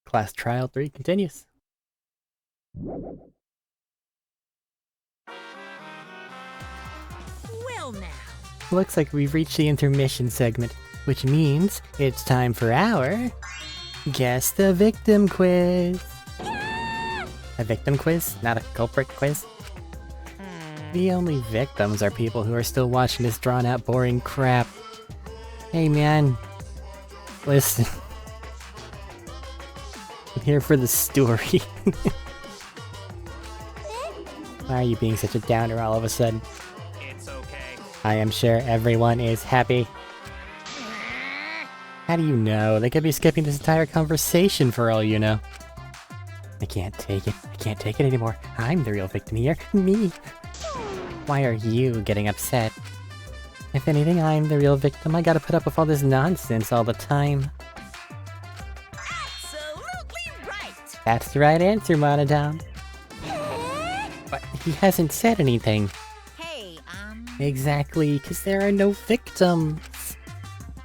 Class Trial 3 continues. Well now. Looks like we've reached the intermission segment, which means it's time for our Guess the Victim quiz. Yeah! A victim quiz, not a culprit quiz. The only victims are people who are still watching this drawn-out boring crap. Hey man, listen. I'm here for the story. Why are you being such a downer all of a sudden? It's okay. I am sure everyone is happy. How do you know? They could be skipping this entire conversation for all you know. I can't take it. I can't take it anymore. I'm the real victim here. Me. Why are you getting upset? If anything, I'm the real victim. I gotta put up with all this nonsense all the time. Absolutely right! That's the right answer, Monodon. But he hasn't said anything. Hey, Exactly, because there are no victims.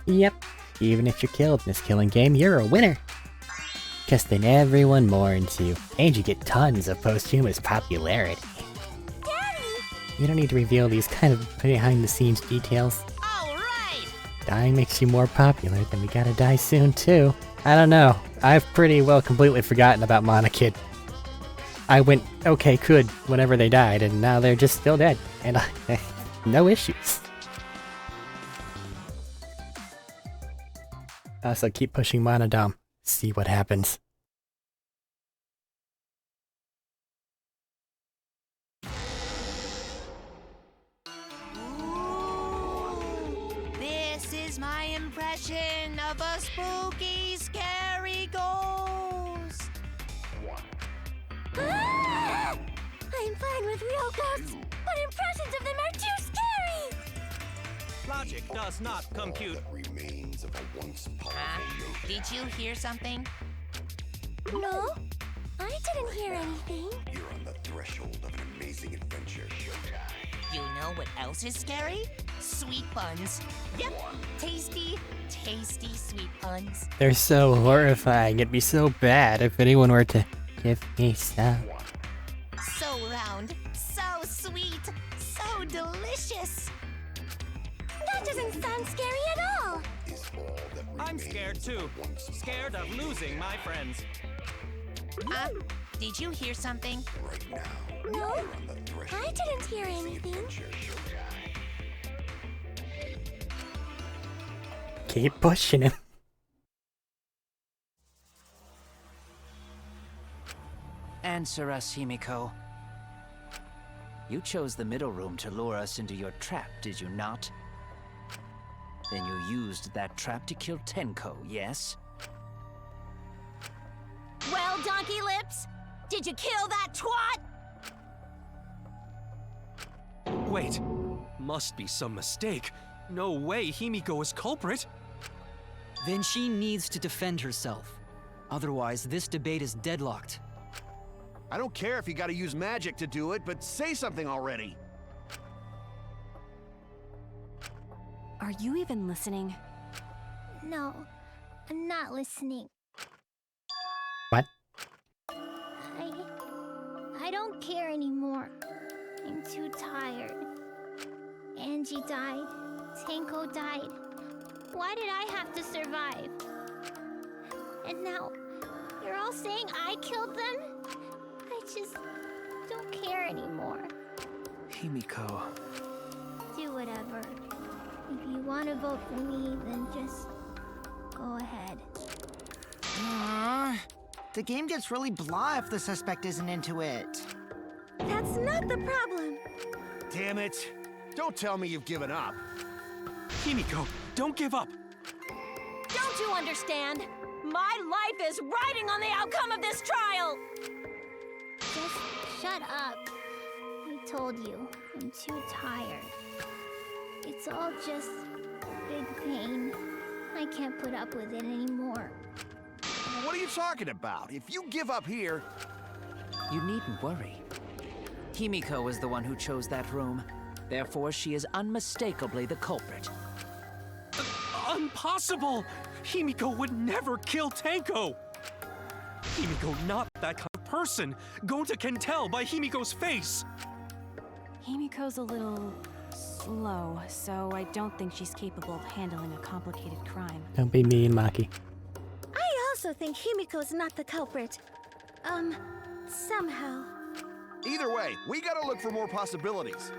Yep, even if you're killed in this killing game, you're a winner. Because then everyone mourns you, and you get tons of posthumous popularity. Daddy! You don't need to reveal these kind of behind-the-scenes details. Alright! Dying makes you more popular, then we gotta die soon too. I don't know, I've pretty well completely forgotten about Monokid. I went okay good whenever they died, and now they're just still dead, and no issues. Also keep pushing Monodom, see what happens. This is my impression of a spooky, scary ghost. I'm fine with real ghosts, but impressions of them are too scary. Logic does not compute. Remains of a once powerful yoga. Did you hear something? No, I didn't hear anything. You're on the threshold of an amazing adventure. You know what else is scary? Sweet buns. Yep, tasty, tasty sweet buns. They're so horrifying, it'd be so bad if anyone were to give me some. So round, so sweet, so delicious. That doesn't sound scary at all. Is all that I'm remains scared too. of a once Scared of powerful losing my friends. Did you hear something? right now. No, You're on the threshold I didn't hear of an amazing anything. adventure. Keep pushing him. Answer us, Himiko. You chose the middle room to lure us into your trap, did you not? Then you used that trap to kill Tenko, yes? Well, Donkey Lips, did you kill that twat? Wait, must be some mistake. No way Himiko is culprit. Then she needs to defend herself. Otherwise, this debate is deadlocked. I don't care if you gotta use magic to do it, but say something already. Are you even listening? No, I'm not listening. What? I don't care anymore. I'm too tired. Angie died. Tenko died. Why did I have to survive? And now, you're all saying I killed them? I just don't care anymore. Himiko. Do whatever. If you want to vote for me, then just go ahead. The game gets really blah if the suspect isn't into it. That's not the problem. Damn it. Don't tell me you've given up. Himiko, don't give up. Don't you understand? My life is riding on the outcome of this trial! Just shut up. I told you, I'm too tired. It's all just big pain. I can't put up with it anymore. What are you talking about? If you give up here... You needn't worry. Himiko is the one who chose that room. Therefore, she is unmistakably the culprit. Impossible! Himiko would never kill Tenko! Himiko not that kind of person. Gonta can tell by Himiko's face. Himiko's a little slow, so I don't think she's capable of handling a complicated crime. Don't be mean, Maki. I also think Himiko's not the culprit. Somehow. Either way, we gotta look for more possibilities.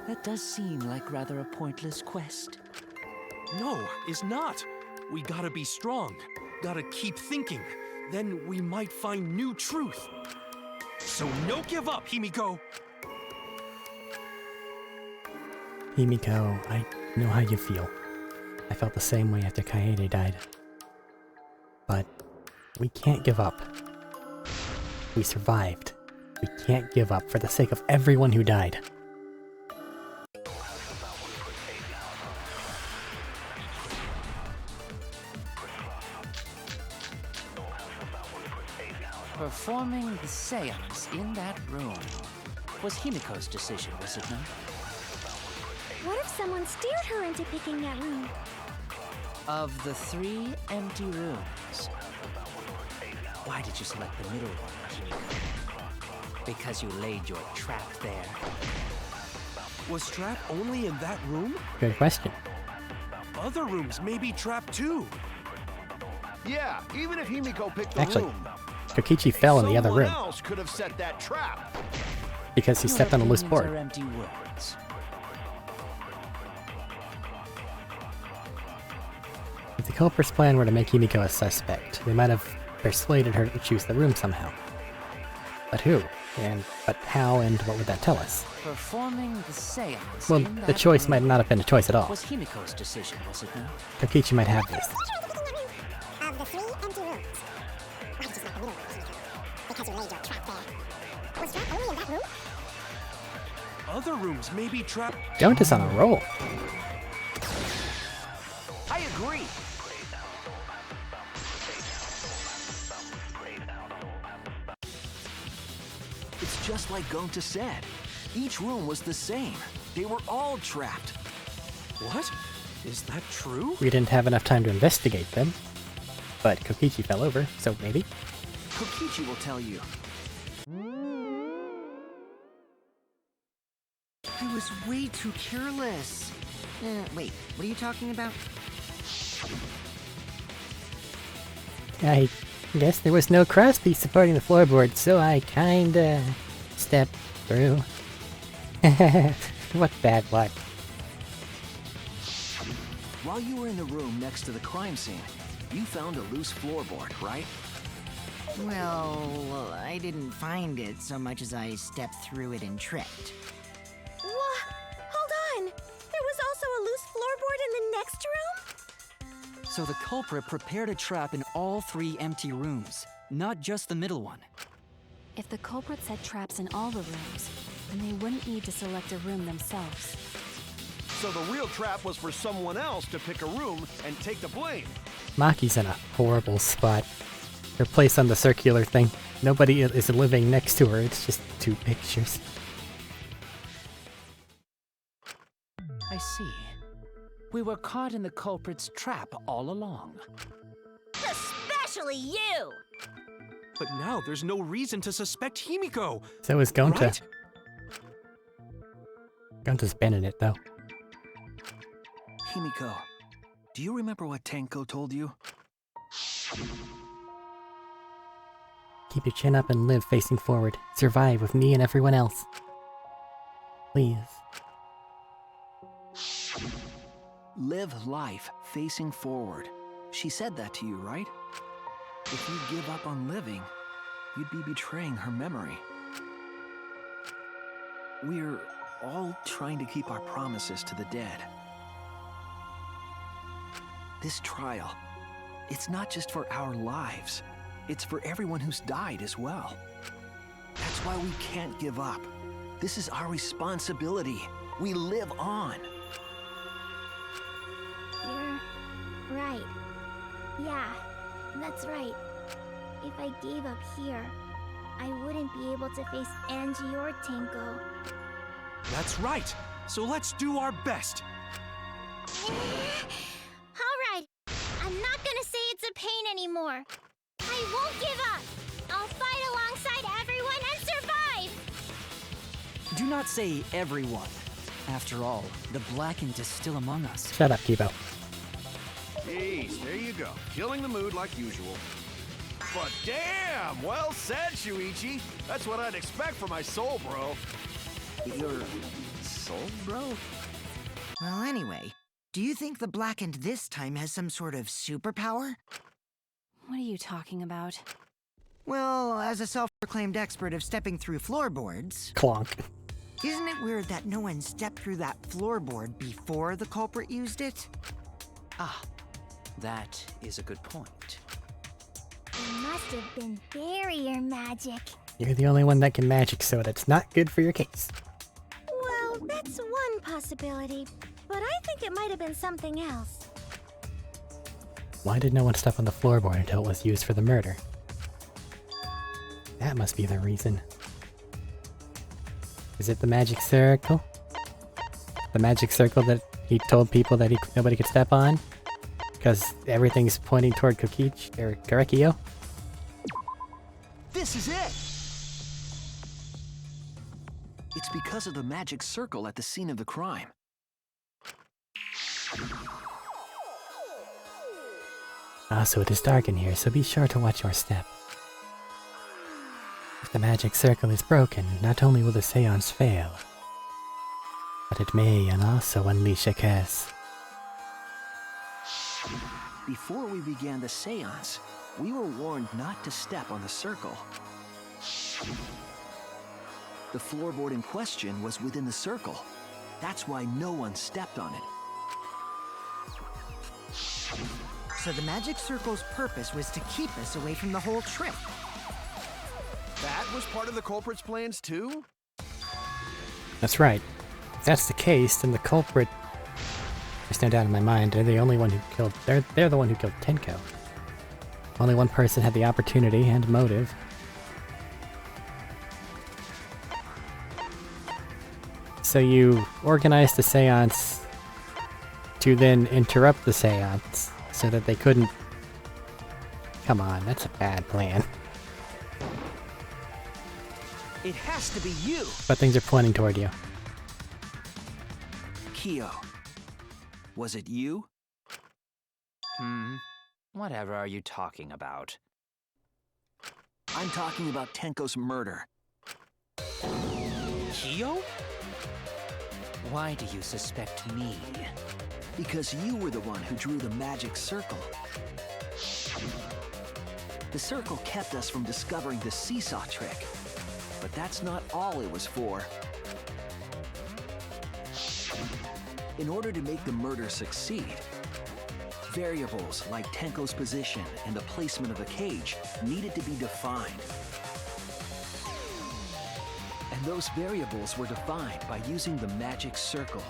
That does seem like rather a pointless quest. No, is not. We gotta be strong. Gotta keep thinking. Then we might find new truth. So no give up, Himiko! Himiko, I know how you feel. I felt the same way after Kaede died. But we can't give up. We survived. We can't give up for the sake of everyone who died. Performing the seance in that room was Himiko's decision, was it not? What if someone steered her into picking that room? Of the 3 empty rooms, why did you select the middle one, Himiko? Because you laid your trap there? Was trap only in that room? Good question. Other rooms may be trapped too. Yeah, even if Himiko picked the Actually, room, Kokichi fell in the other room someone else could have set that trap. because he stepped on a loose Your board. opinions are empty words. If the culprit's plan were to make Himiko a suspect, they might have persuaded her to choose the room somehow. But who? But how and what would that tell us? Performing the seance Well, in the that choice room might not have been a choice at all. was Himiko's decision, was it not? Kokichi might have this. Of the 3 empty rooms. Why did you select the middle one, Himiko? Because you laid your trap there. Was trap only in that room? Other rooms may be trapped. Gonta's on a roll. I agree. It's just like Gonta said. Each room was the same. They were all trapped. What? Is that true? We didn't have enough time to investigate them. But Kokichi fell over, so maybe? Kokichi will tell you. I was way too careless. Wait, what are you talking about? I guess there was no crosspiece supporting the floorboard, so I kinda stepped through. What bad luck. While you were in the room next to the crime scene, you found a loose floorboard, right? Well, I didn't find it so much as I stepped through it and tripped. What? Hold on! There was also a loose floorboard in the next room? So the culprit prepared a trap in all 3 empty rooms, not just the middle one. If the culprit set traps in all the rooms, then they wouldn't need to select a room themselves. So the real trap was for someone else to pick a room and take the blame. Maki's in a horrible spot. Her place on the circular thing. Nobody is living next to her, it's just 2 pictures. I see. We were caught in the culprit's trap all along. Especially you! But now there's no reason to suspect Himiko. So is Gonta. Right? Gonta's been in it, though. Himiko, do you remember what Tenko told you? Keep your chin up and live facing forward. Survive with me and everyone else. Please. Live life facing forward. She said that to you, right? If you give up on living, you'd be betraying her memory. We're all trying to keep our promises to the dead. This trial, it's not just for our lives. It's for everyone who's died as well. That's why we can't give up. This is our responsibility. We live on. You're right. Yeah, that's right. If I gave up here, I wouldn't be able to face Angie or Tenko. That's right. So let's do our best. Alright, I'm not gonna say it's a pain anymore. anymore. I won't give up. I'll fight alongside everyone and survive. Do not say everyone. After all, the Blackened is still among us. Shut up, Kibo. Jeez, there you go. Killing the mood like usual. But damn, well said, Shuichi. That's what I'd expect from my soul, bro. Your soul, bro? Well, anyway, do you think the Blackened this time has some sort of superpower? What are you talking about? Well, as a self-proclaimed expert of stepping through floorboards... Clonk. Isn't it weird that no one stepped through that floorboard before the culprit used it? Ah, that is a good point. It must have been barrier magic. You're the only one that can magic, so that's not good for your case. Well, that's one possibility, but I think it might have been something else. Why did no one step on the floorboard until it was used for the murder? That must be the reason. Is it the magic circle? The magic circle that he told people that nobody could step on? Because everything's pointing toward Korekio? This is it! It's because of the magic circle at the scene of the crime. Ah, so it is dark in here, so be sure to watch your step. If the magic circle is broken, not only will the seance fail, but it may also unleash a curse. Before we began the seance, we were warned not to step on the circle. The floorboard in question was within the circle. That's why no one stepped on it. So the magic circle's purpose was to keep us away from the whole trip. That was part of the culprit's plans too? That's right. If that's the case, then the culprit... There's no doubt in my mind, they're the only one who killed... They're the one who killed Tenko. Only one person had the opportunity and motive. So you organized the seance to then interrupt the seance so that they couldn't... Come on, that's a bad plan. It has to be you! But things are pointing toward you. Kyo. Was it you? Whatever are you talking about? I'm talking about Tenko's murder. Kyo? Why do you suspect me? Because you were the one who drew the magic circle. The circle kept us from discovering the seesaw trick. But that's not all it was for. In order to make the murder succeed, variables like Tenko's position and the placement of the cage needed to be defined. And those variables were defined by using the magic circle.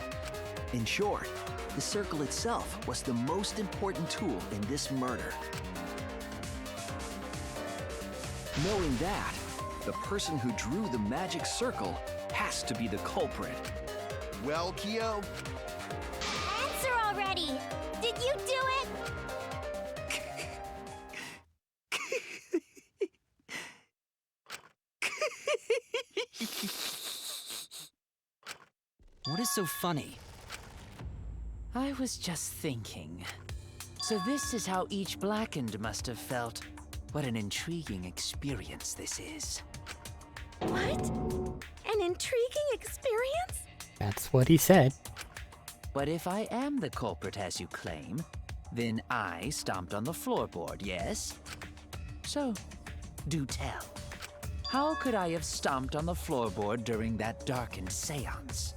In short, the circle itself was the most important tool in this murder. Knowing that, the person who drew the magic circle has to be the culprit. Well, Kyo? Answer already! Did you do it? What is so funny? I was just thinking. So this is how each Blackened must have felt. What an intriguing experience this is. What? An intriguing experience? That's what he said. But if I am the culprit as you claim, then I stomped on the floorboard, yes? So, do tell. How could I have stomped on the floorboard during that darkened seance?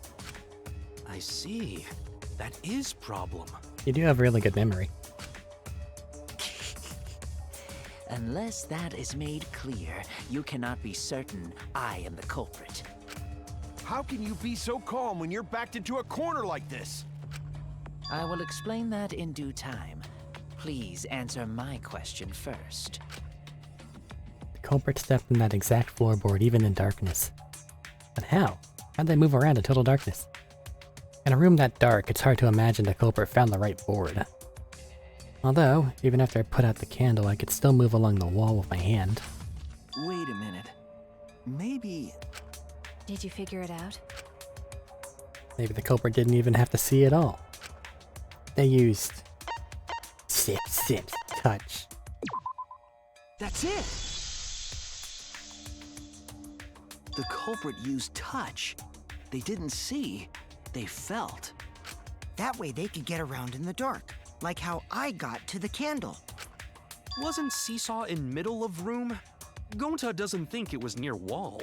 I see. That is problem. You do have really good memory. Unless that is made clear, you cannot be certain I am the culprit. How can you be so calm when you're backed into a corner like this? I will explain that in due time. Please answer my question first. The culprit stepped on that exact floorboard even in darkness. But how? How'd they move around in total darkness? In a room that dark, it's hard to imagine the culprit found the right board. Although, even after I put out the candle, I could still move along the wall with my hand. Wait a minute. Maybe... Did you figure it out? Maybe the culprit didn't even have to see it all. They used... sip, touch. That's it! The culprit used touch. They didn't see, they felt. That way they could get around in the dark, like how I got to the candle. Wasn't Seesaw in middle of room? Gonta doesn't think it was near wall.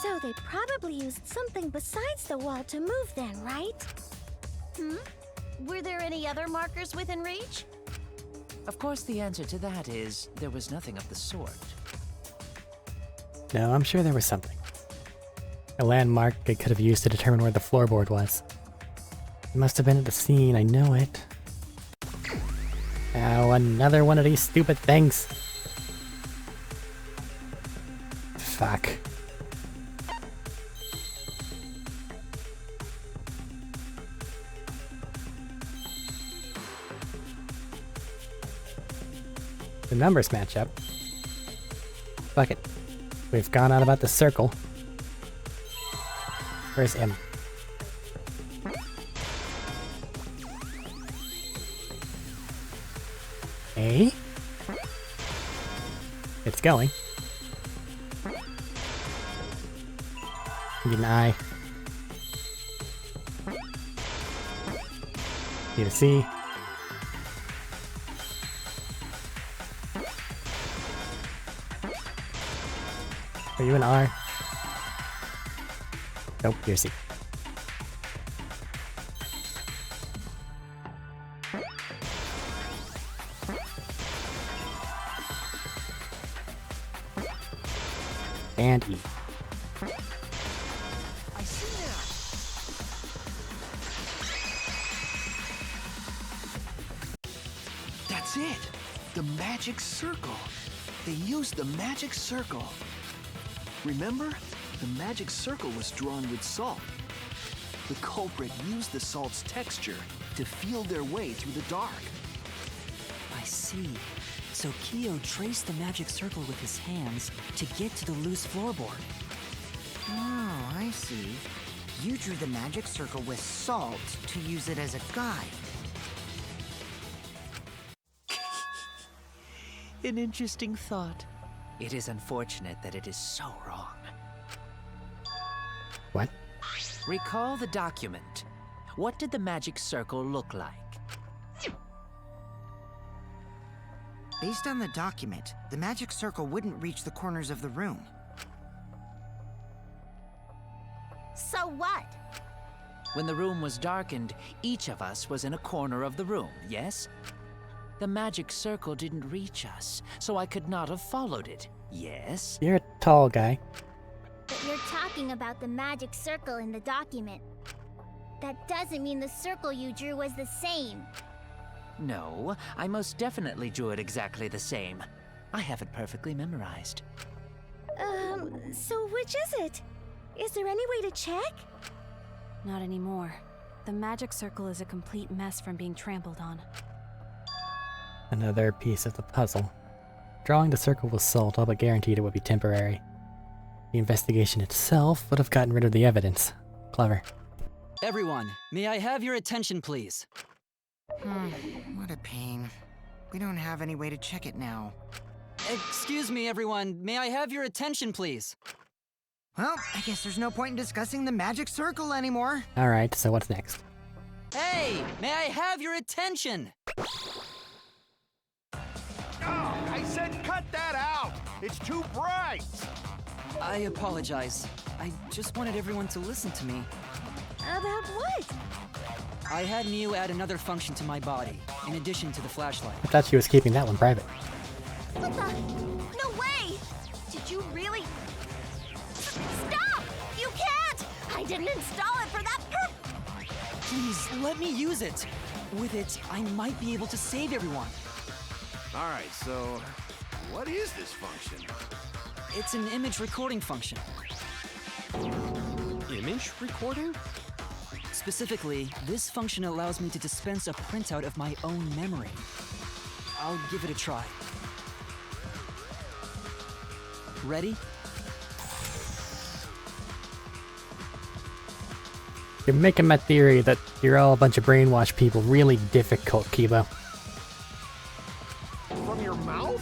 So they probably used something besides the wall to move then, right? Were there any other markers within reach? Of course, the answer to that is there was nothing of the sort. No, I'm sure there was something. A landmark they could have used to determine where the floorboard was. It must have been at the scene, I know it. Oh, another one of these stupid things. Fuck. The numbers match up. Fuck it. We've gone on about the circle. Where's M? A? It's going. Need an I. Need a C. Are you an R? Nope, you're C. And E. I see now. That's it. The magic circle. They used the magic circle. Remember? The magic circle was drawn with salt. The culprit used the salt's texture to feel their way through the dark. I see. So Kyo traced the magic circle with his hands to get to the loose floorboard. Oh, I see. You drew the magic circle with salt to use it as a guide. An interesting thought. It is unfortunate that it is so wrong. What? Recall the document. What did the magic circle look like? Based on the document, the magic circle wouldn't reach the corners of the room. So what? When the room was darkened, each of us was in a corner of the room, yes? The magic circle didn't reach us, so I could not have followed it, yes? You're a tall guy. But you're talking about the magic circle in the document. That doesn't mean the circle you drew was the same. No, I most definitely drew it exactly the same. I have it perfectly memorized. So which is it? Is there any way to check? Not anymore. The magic circle is a complete mess from being trampled on. Another piece of the puzzle. Drawing the circle with salt all but guaranteed it would be temporary. The investigation itself would have gotten rid of the evidence. Clever. Everyone, may I have your attention, please? What a pain. We don't have any way to check it now. Excuse me, everyone. May I have your attention, please? Well, I guess there's no point in discussing the magic circle anymore. Alright, so what's next? Hey, may I have your attention? Oh, I said cut that out! It's too bright! I apologize. I just wanted everyone to listen to me. About what? I had Miu add another function to my body, in addition to the flashlight. I thought she was keeping that one private. What the? No way! Did you really? Stop! You can't! I didn't install it for that purpose! Please, let me use it. With it, I might be able to save everyone. Alright, so what is this function? It's an image recording function. Image recording? Specifically, this function allows me to dispense a printout of my own memory. I'll give it a try. Ready? You're making my theory that you're all a bunch of brainwashed people really difficult, Kibo. From your mouth?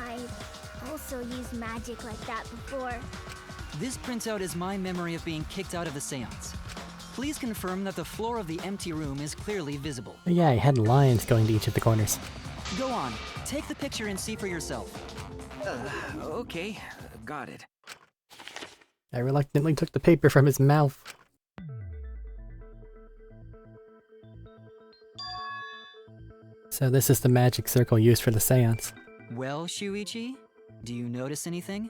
I've also used magic like that before. This printout is my memory of being kicked out of the seance. Please confirm that the floor of the empty room is clearly visible. Yeah, he had lines going to each of the corners. Go on, take the picture and see for yourself. Okay, got it. I reluctantly took the paper from his mouth. So this is the magic circle used for the seance. Well, Shuichi, do you notice anything?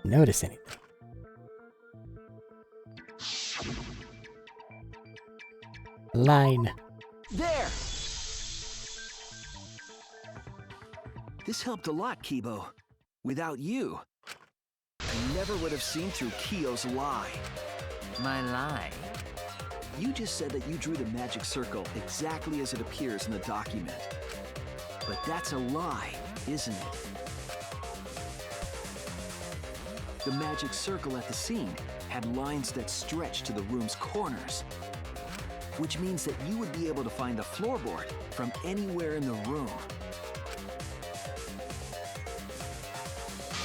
Notice anything? Line. There! This helped a lot, Kibo. Without you, I never would have seen through Kyo's lie. My lie? You just said that you drew the magic circle exactly as it appears in the document. But that's a lie, isn't it? The magic circle at the scene had lines that stretched to the room's corners, which means that you would be able to find the floorboard from anywhere in the room.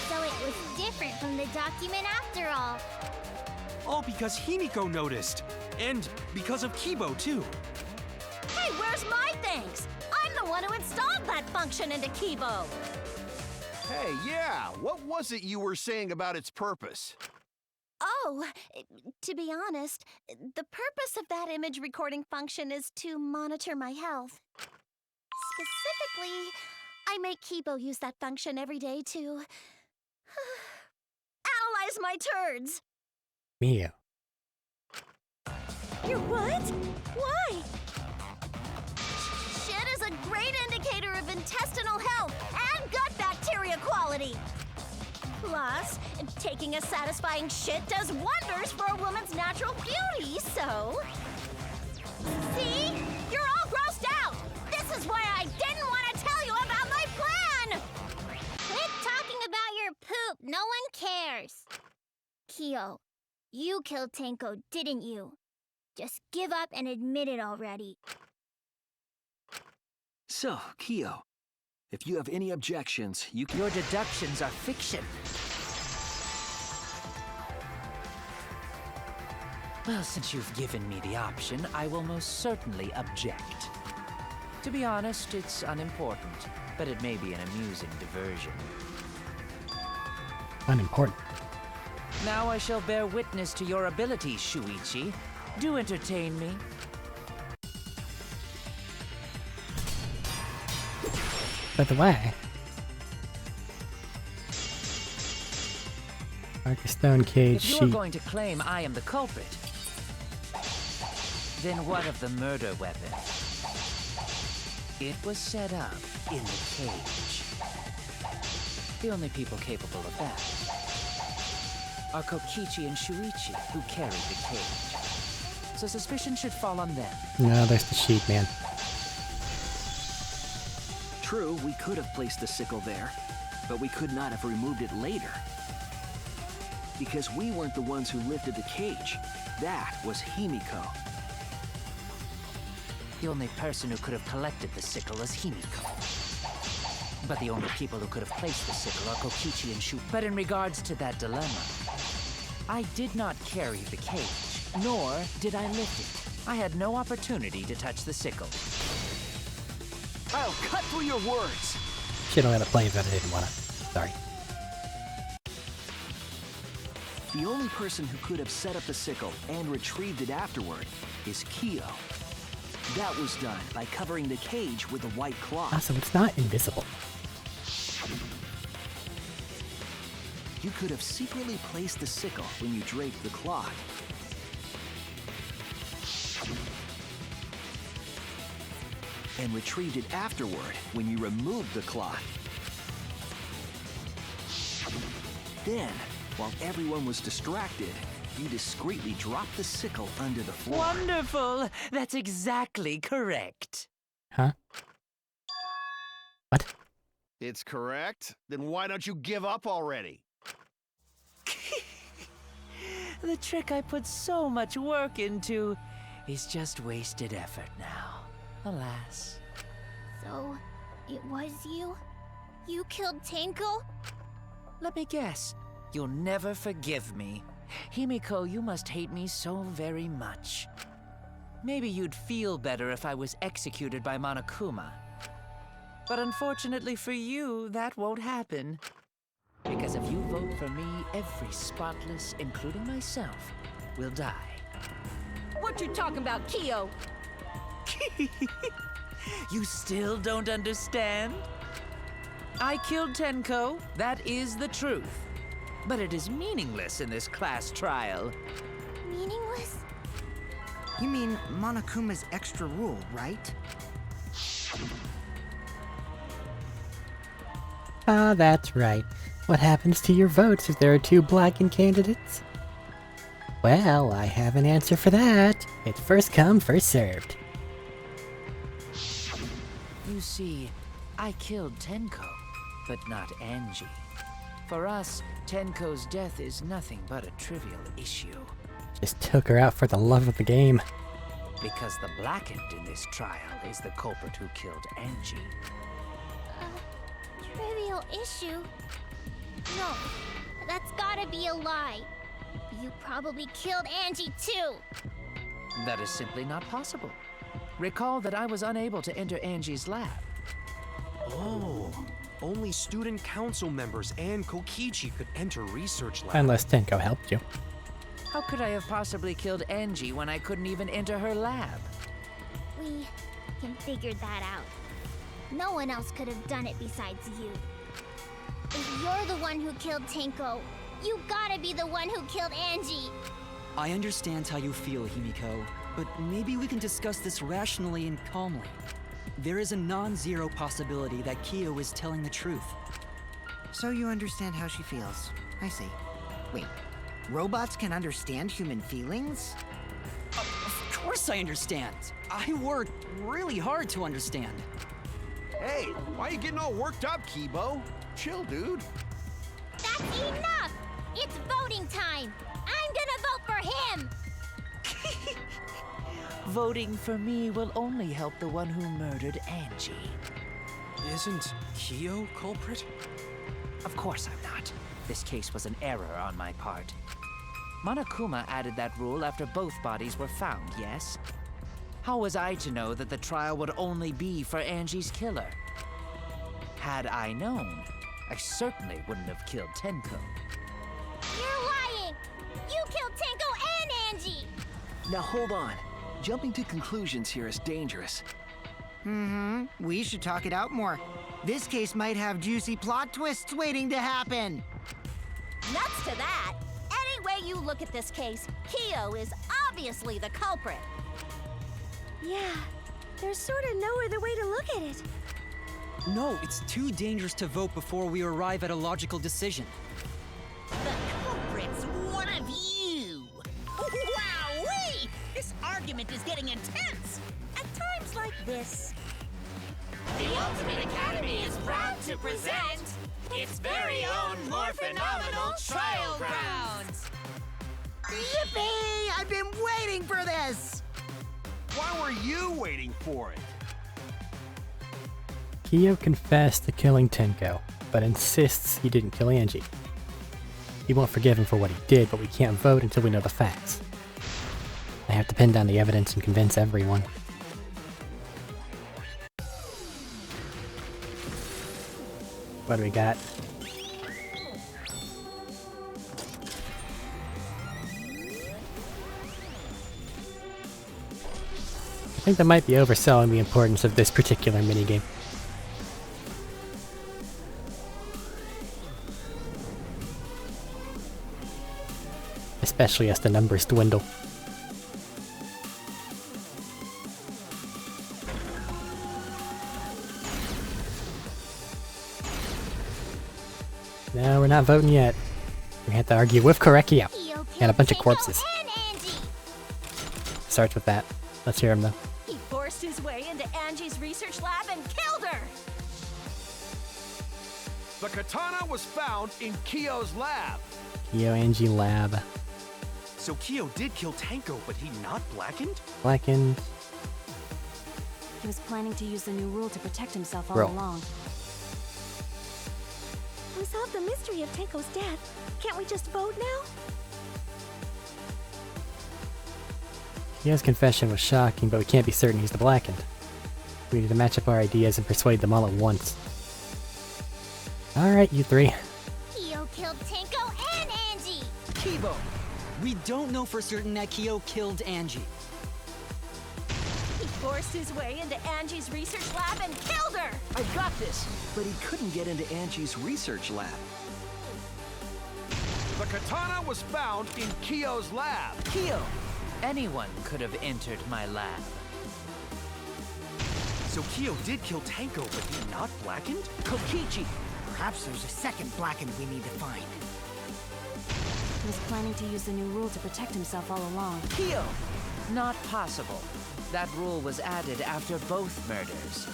So it was different from the document after all. All because Himiko noticed. And because of Kibo, too. Hey, where's my thanks? I'm the one who installed that function into Kibo. Hey, yeah, what was it you were saying about its purpose? Oh, to be honest, the purpose of that image recording function is to monitor my health. Specifically, I make Kibo use that function every day to analyze my turds. Mio. You're what? Why? Shit is a great indicator of intestinal health and gut bacteria quality. Plus, taking a satisfying shit does wonders for a woman's natural beauty, so... See? You're all grossed out! This is why I didn't want to tell you about my plan! Quit talking about your poop. No one cares. Kyo, you killed Tenko, didn't you? Just give up and admit it already. So, Kyo, if you have any objections, you can... Your deductions are fiction. Well, since you've given me the option, I will most certainly object. To be honest, it's unimportant, but it may be an amusing diversion. Unimportant. Now I shall bear witness to your abilities, Shuichi. Do entertain me. By the way, Marcus Stone Cage If you're sheet. going to claim I am the culprit, then what of the murder weapon? It was set up in the cage. The only people capable of that are Kokichi and Shuichi, who carried the cage. So suspicion should fall on them. No, there's the sheet, man. True, we could have placed the sickle there, but we could not have removed it later. Because we weren't the ones who lifted the cage. That was Himiko. The only person who could have collected the sickle is Himiko. But the only people who could have placed the sickle are Kokichi and Shu. But in regards to that dilemma, I did not carry the cage, nor did I lift it. I had no opportunity to touch the sickle. I'll cut through your words! Shit, I had to play that I didn't wanna. Sorry. The only person who could have set up the sickle and retrieved it afterward is Kyo. That was done by covering the cage with a white cloth. Ah, so it's not invisible. You could have secretly placed the sickle when you draped the cloth. And retrieved it afterward when you removed the cloth. Then, while everyone was distracted, you discreetly drop the sickle under the floor. Wonderful! That's exactly correct. Huh? What? It's correct? Then why don't you give up already? The trick I put so much work into is just wasted effort now. Alas. So, it was you? You killed Tenko? Let me guess. You'll never forgive me. Himiko, you must hate me so very much. Maybe you'd feel better if I was executed by Monokuma. But unfortunately for you, that won't happen. Because if you vote for me, every spotless, including myself, will die. What you talking about, Kyo? You still don't understand? I killed Tenko, that is the truth. But it is meaningless in this class trial. Meaningless? You mean Monokuma's extra rule, right? Ah, that's right. What happens to your votes if there are 2 blackened candidates? Well, I have an answer for that. It's first come, first served. You see, I killed Tenko, but not Angie. For us, Tenko's death is nothing but a trivial issue. Just took her out for the love of the game. Because the blackened in this trial is the culprit who killed Angie. Trivial issue? No, that's gotta be a lie. You probably killed Angie too. That is simply not possible. Recall that I was unable to enter Angie's lab. Oh, only student council members and Kokichi could enter research lab. Unless Tenko helped you. How could I have possibly killed Angie when I couldn't even enter her lab? We can figure that out. No one else could have done it besides you. If you're the one who killed Tenko, you gotta be the one who killed Angie. I understand how you feel, Himiko, but maybe we can discuss this rationally and calmly. There is a non-zero possibility that Kyo is telling the truth. So you understand how she feels. I see. Wait, robots can understand human feelings? Of course I understand. I worked really hard to understand. Hey, why are you getting all worked up, Kibo? Chill, dude. That's enough! It's voting time! I'm gonna vote for him! Voting for me will only help the one who murdered Angie. Isn't Kyo culprit? Of course I'm not. This case was an error on my part. Monokuma added that rule after both bodies were found, yes? How was I to know that the trial would only be for Angie's killer? Had I known, I certainly wouldn't have killed Tenko. You're lying! You killed Tenko and Angie! Now hold on. Jumping to conclusions here is dangerous. We should talk it out more. This case might have juicy plot twists waiting to happen. Nuts to that! Any way you look at this case, Kyo is obviously the culprit. Yeah, there's sort of no other way to look at it. No, it's too dangerous to vote before we arrive at a logical decision. The culprit's one of you! Wowee! This argument is getting intense! At times like this... The Ultimate Academy is proud to present its very own more phenomenal trial grounds! Yippee! I've been waiting for this! Why were you waiting for it? Kyo confessed to killing Tenko, but insists he didn't kill Angie. We won't forgive him for what he did, but we can't vote until we know the facts. I have to pin down the evidence and convince everyone. What do we got? I think that might be overselling the importance of this particular minigame. Especially as the numbers dwindle. No, we're not voting yet. We have to argue with Korekio. Kyo And a bunch of Tenko corpses. and Angie. Starts with that. Let's hear him though. He forced his way into Angie's research lab and killed her. The katana was found in Kyo's lab. Kyo Angie Lab. So Kyo did kill Tenko, but he not blackened? Blackened. He was planning to use the new rule to protect himself all Bro. along. We solved the mystery of Tenko's death. Can't we just vote now? Kyo's confession was shocking, but we can't be certain he's the Blackened. We need to match up our ideas and persuade them all at once. Alright, you three. Kyo killed Tenko and Angie. Kibo, we don't know for certain that Kyo killed Angie. He forced his way into Angie's research lab and killed her. I got this! But he couldn't get into Angie's research lab. The katana was found in Kyo's lab. Kyo! Anyone could have entered my lab. So Kyo did kill Tenko, but he not blackened? Kokichi! Perhaps there's a second Blackened we need to find. He was planning to use the new rule to protect himself all along. Kyo! Not possible. That rule was added after both murders.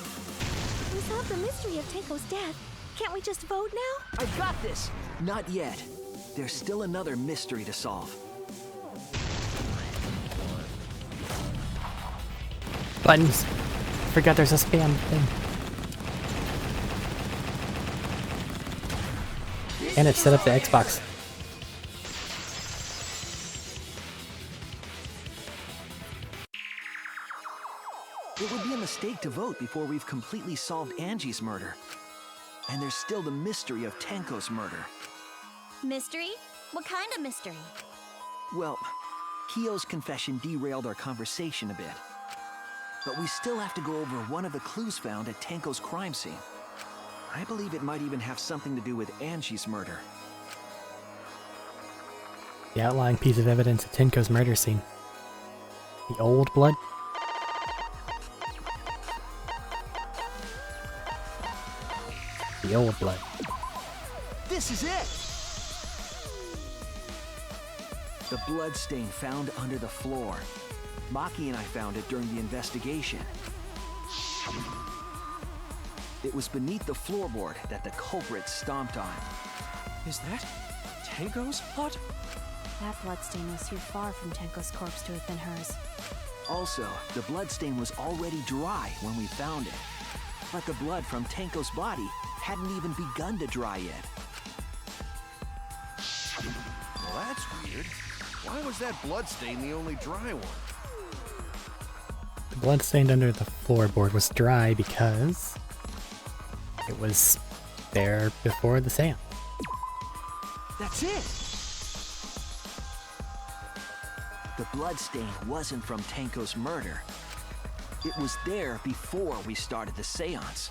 We solved the mystery of Tenko's death. Can't we just vote now? I got this! Not yet. There's still another mystery to solve. Buttons. Forgot there's a spam thing. And it's set up the Xbox. It would be a mistake to vote before we've completely solved Angie's murder. And there's still the mystery of Tenko's murder. Mystery? What kind of mystery? Well, Kyo's confession derailed our conversation a bit. But we still have to go over one of the clues found at Tenko's crime scene. I believe it might even have something to do with Angie's murder. The outlying piece of evidence at Tenko's murder scene. The old blood? The old blood. This is it! The blood stain found under the floor. Maki and I found it during the investigation. It was beneath the floorboard that the culprit stomped on. Is that Tenko's blood? That bloodstain was too far from Tenko's corpse to have been hers. Also, the bloodstain was already dry when we found it. But the blood from Tenko's body hadn't even begun to dry yet. Well, that's weird. Why was that bloodstain the only dry one? The blood stained under the floorboard was dry because it was there before the seance. That's it! The bloodstain wasn't from Tenko's murder. It was there before we started the seance.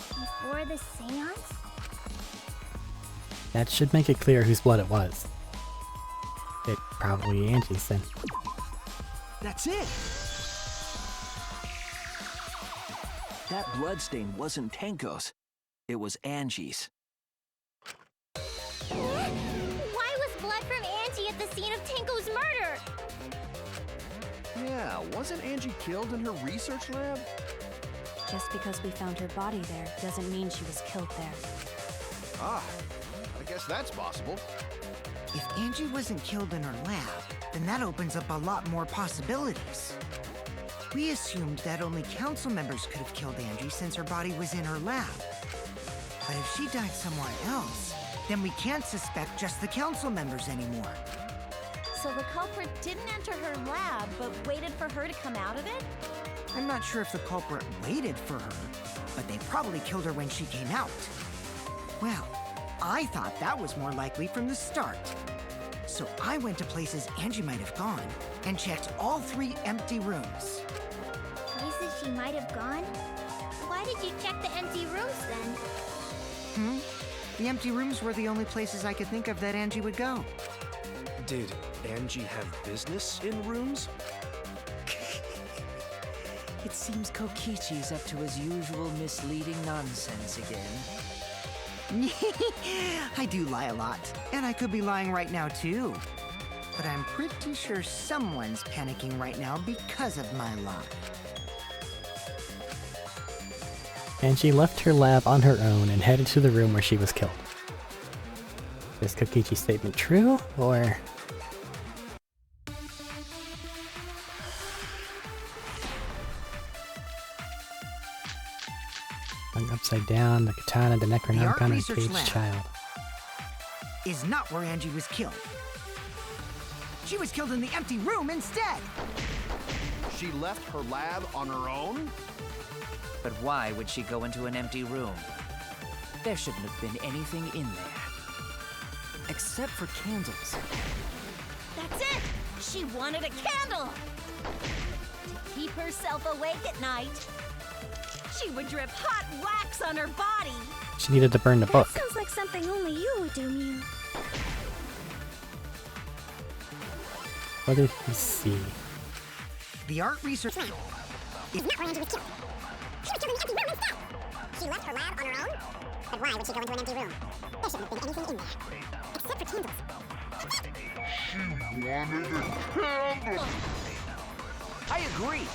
Before the seance? That should make it clear whose blood it was. It probably Angie's then. That's it! That bloodstain wasn't Tenko's. It was Angie's. Why was blood from Angie at the scene of Tenko's murder? Yeah, wasn't Angie killed in her research lab? Just because we found her body there doesn't mean she was killed there. Ah, I guess that's possible. If Angie wasn't killed in her lab, then that opens up a lot more possibilities. We assumed that only council members could have killed Angie since her body was in her lab. But if she died somewhere else, then we can't suspect just the council members anymore. So the culprit didn't enter her lab, but waited for her to come out of it? I'm not sure if the culprit waited for her, but they probably killed her when she came out. Well, I thought that was more likely from the start. So I went to places Angie might have gone and checked all 3 empty rooms. Places she might have gone? Why did you check the empty rooms then? The empty rooms were the only places I could think of that Angie would go. Did Angie have business in rooms? It seems Kokichi's up to his usual misleading nonsense again. I do lie a lot, and I could be lying right now too. but I'm pretty sure someone's panicking right now because of my lie. Angie left her lab on her own and headed to the room where she was killed. Is Kokichi's statement true, or... Hung upside down, the katana, the Necronomicon, and a research caged lab. child. Is not where Angie was killed. She was killed in the empty room instead! She left her lab on her own? But why would she go into an empty room? There shouldn't have been anything in there. Except for candles. That's it! She wanted a candle! To keep herself awake at night. She would drip hot wax on her body. She needed to burn the book. That sounds like something only you would do, Mew. What did he see? The art research lab is not where Angie was killed. She was killed in the empty room instead! She left her lab on her own? But why would she go into an empty room? There shouldn't have been anything in there. Except for candles. She wanted a candle! I agree.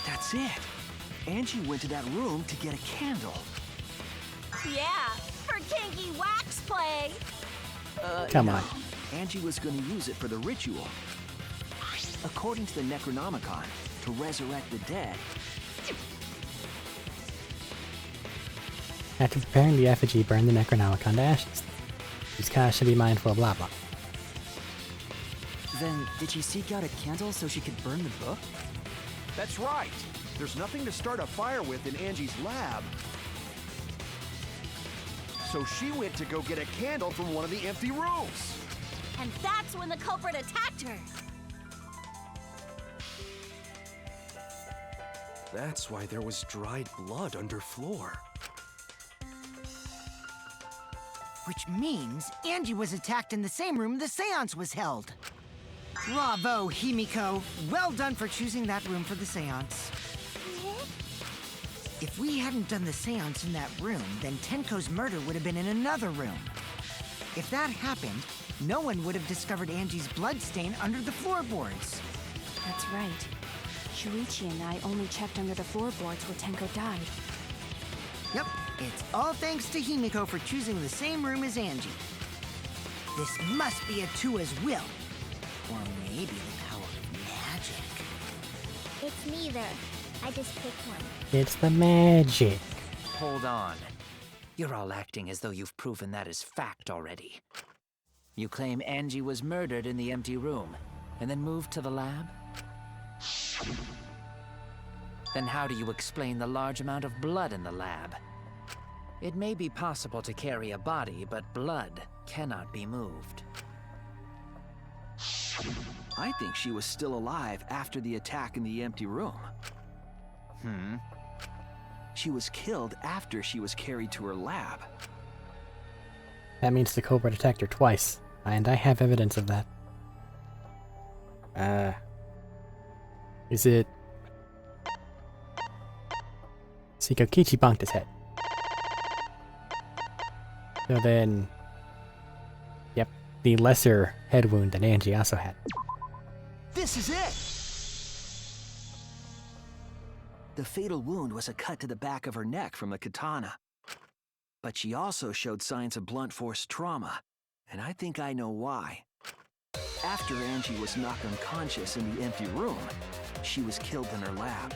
That's it. Angie went to that room to get a candle. Yeah, for kinky wax play. Come no. on. Angie was going to use it for the ritual. According to the Necronomicon, to resurrect the dead. After preparing the effigy, burn the Necronomicon to ashes. Use caution to be mindful of blah blah. Then, did she seek out a candle so she could burn the book? That's right. There's nothing to start a fire with in Angie's lab. So she went to go get a candle from one of the empty rooms. And that's when the culprit attacked her. That's why there was dried blood under floor. Which means Angie was attacked in the same room the seance was held. Bravo, Himiko. Well done for choosing that room for the seance. If we hadn't done the seance in that room, then Tenko's murder would have been in another room. If that happened, no one would have discovered Angie's bloodstain under the floorboards. That's right. Shuichi and I only checked under the floorboards where Tenko died. Yep, it's all thanks to Himiko for choosing the same room as Angie. This must be a Tua's will. Or maybe the power of magic. It's neither. I just picked one. It's the magic. Hold on. You're all acting as though you've proven that as fact already. You claim Angie was murdered in the empty room, and then moved to the lab? Then how do you explain the large amount of blood in the lab? It may be possible to carry a body, but blood cannot be moved. I think she was still alive after the attack in the empty room. She was killed after she was carried to her lab. That means the Cobra attacked her twice, and I have evidence of that. Is it... See, Kokichi bonked his head. So then... Yep, the lesser head wound that Angie also had. This is it! The fatal wound was a cut to the back of her neck from the katana. But she also showed signs of blunt force trauma, and I think I know why. After Angie was knocked unconscious in the empty room, she was killed in her lab.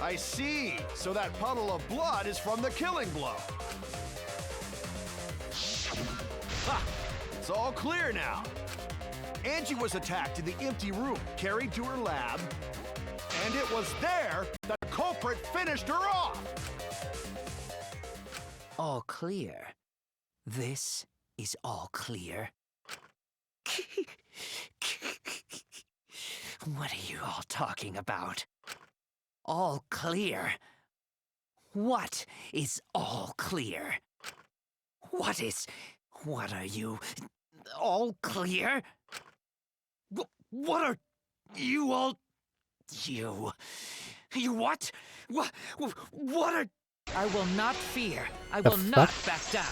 I see. So that puddle of blood is from the killing blow. Ha! It's all clear now. Angie was attacked in the empty room, carried to her lab, and it was there that the culprit finished her off. All clear. This is all clear. What are you all talking about? All clear? What is all clear? What are you? All clear? What are you all... You... You what? What are... I will not fear. I The will not fuck? back down.